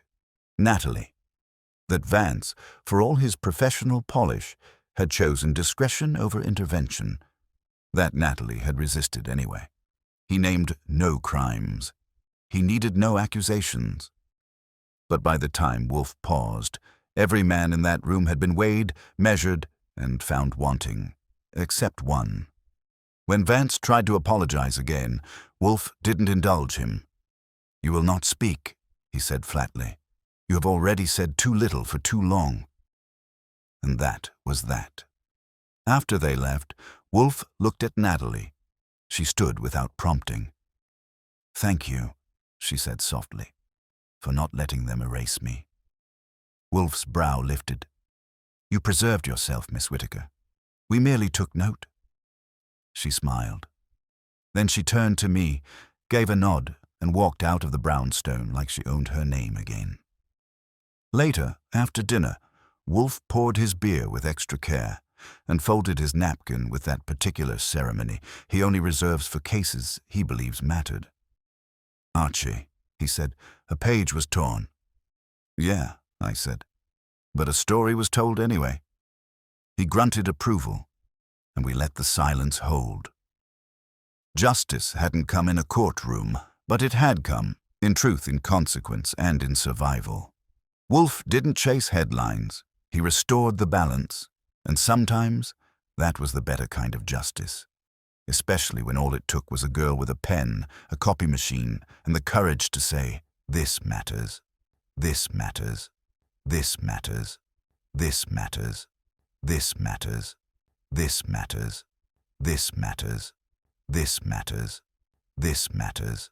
Speaker 1: Natalie. That Vance, for all his professional polish, had chosen discretion over intervention. That Natalie had resisted anyway. He named no crimes. He needed no accusations. But by the time Wolfe paused, every man in that room had been weighed, measured, and found wanting, except one. When Vance tried to apologize again, Wolfe didn't indulge him. "You will not speak," he said flatly. "You have already said too little for too long." And that was that. After they left, Wolfe looked at Natalie. She stood without prompting. "Thank you," she said softly, "for not letting them erase me." Wolfe's brow lifted. "You preserved yourself, Miss Whittaker. We merely took note." She smiled. Then she turned to me, gave a nod, and walked out of the brownstone like she owned her name again. Later, after dinner, Wolfe poured his beer with extra care and folded his napkin with that particular ceremony he only reserves for cases he believes mattered. "Archie," he said, "a page was torn." "Yeah," I said, "but a story was told anyway." He grunted approval, and we let the silence hold. Justice hadn't come in a courtroom, but it had come, in truth, in consequence, and in survival. Wolfe didn't chase headlines. He restored the balance, and sometimes that was the better kind of justice, especially when all it took was a girl with a pen, a copy machine, and the courage to say, "This matters, this matters, this matters, this matters, this matters, this matters, this matters, this matters, this matters,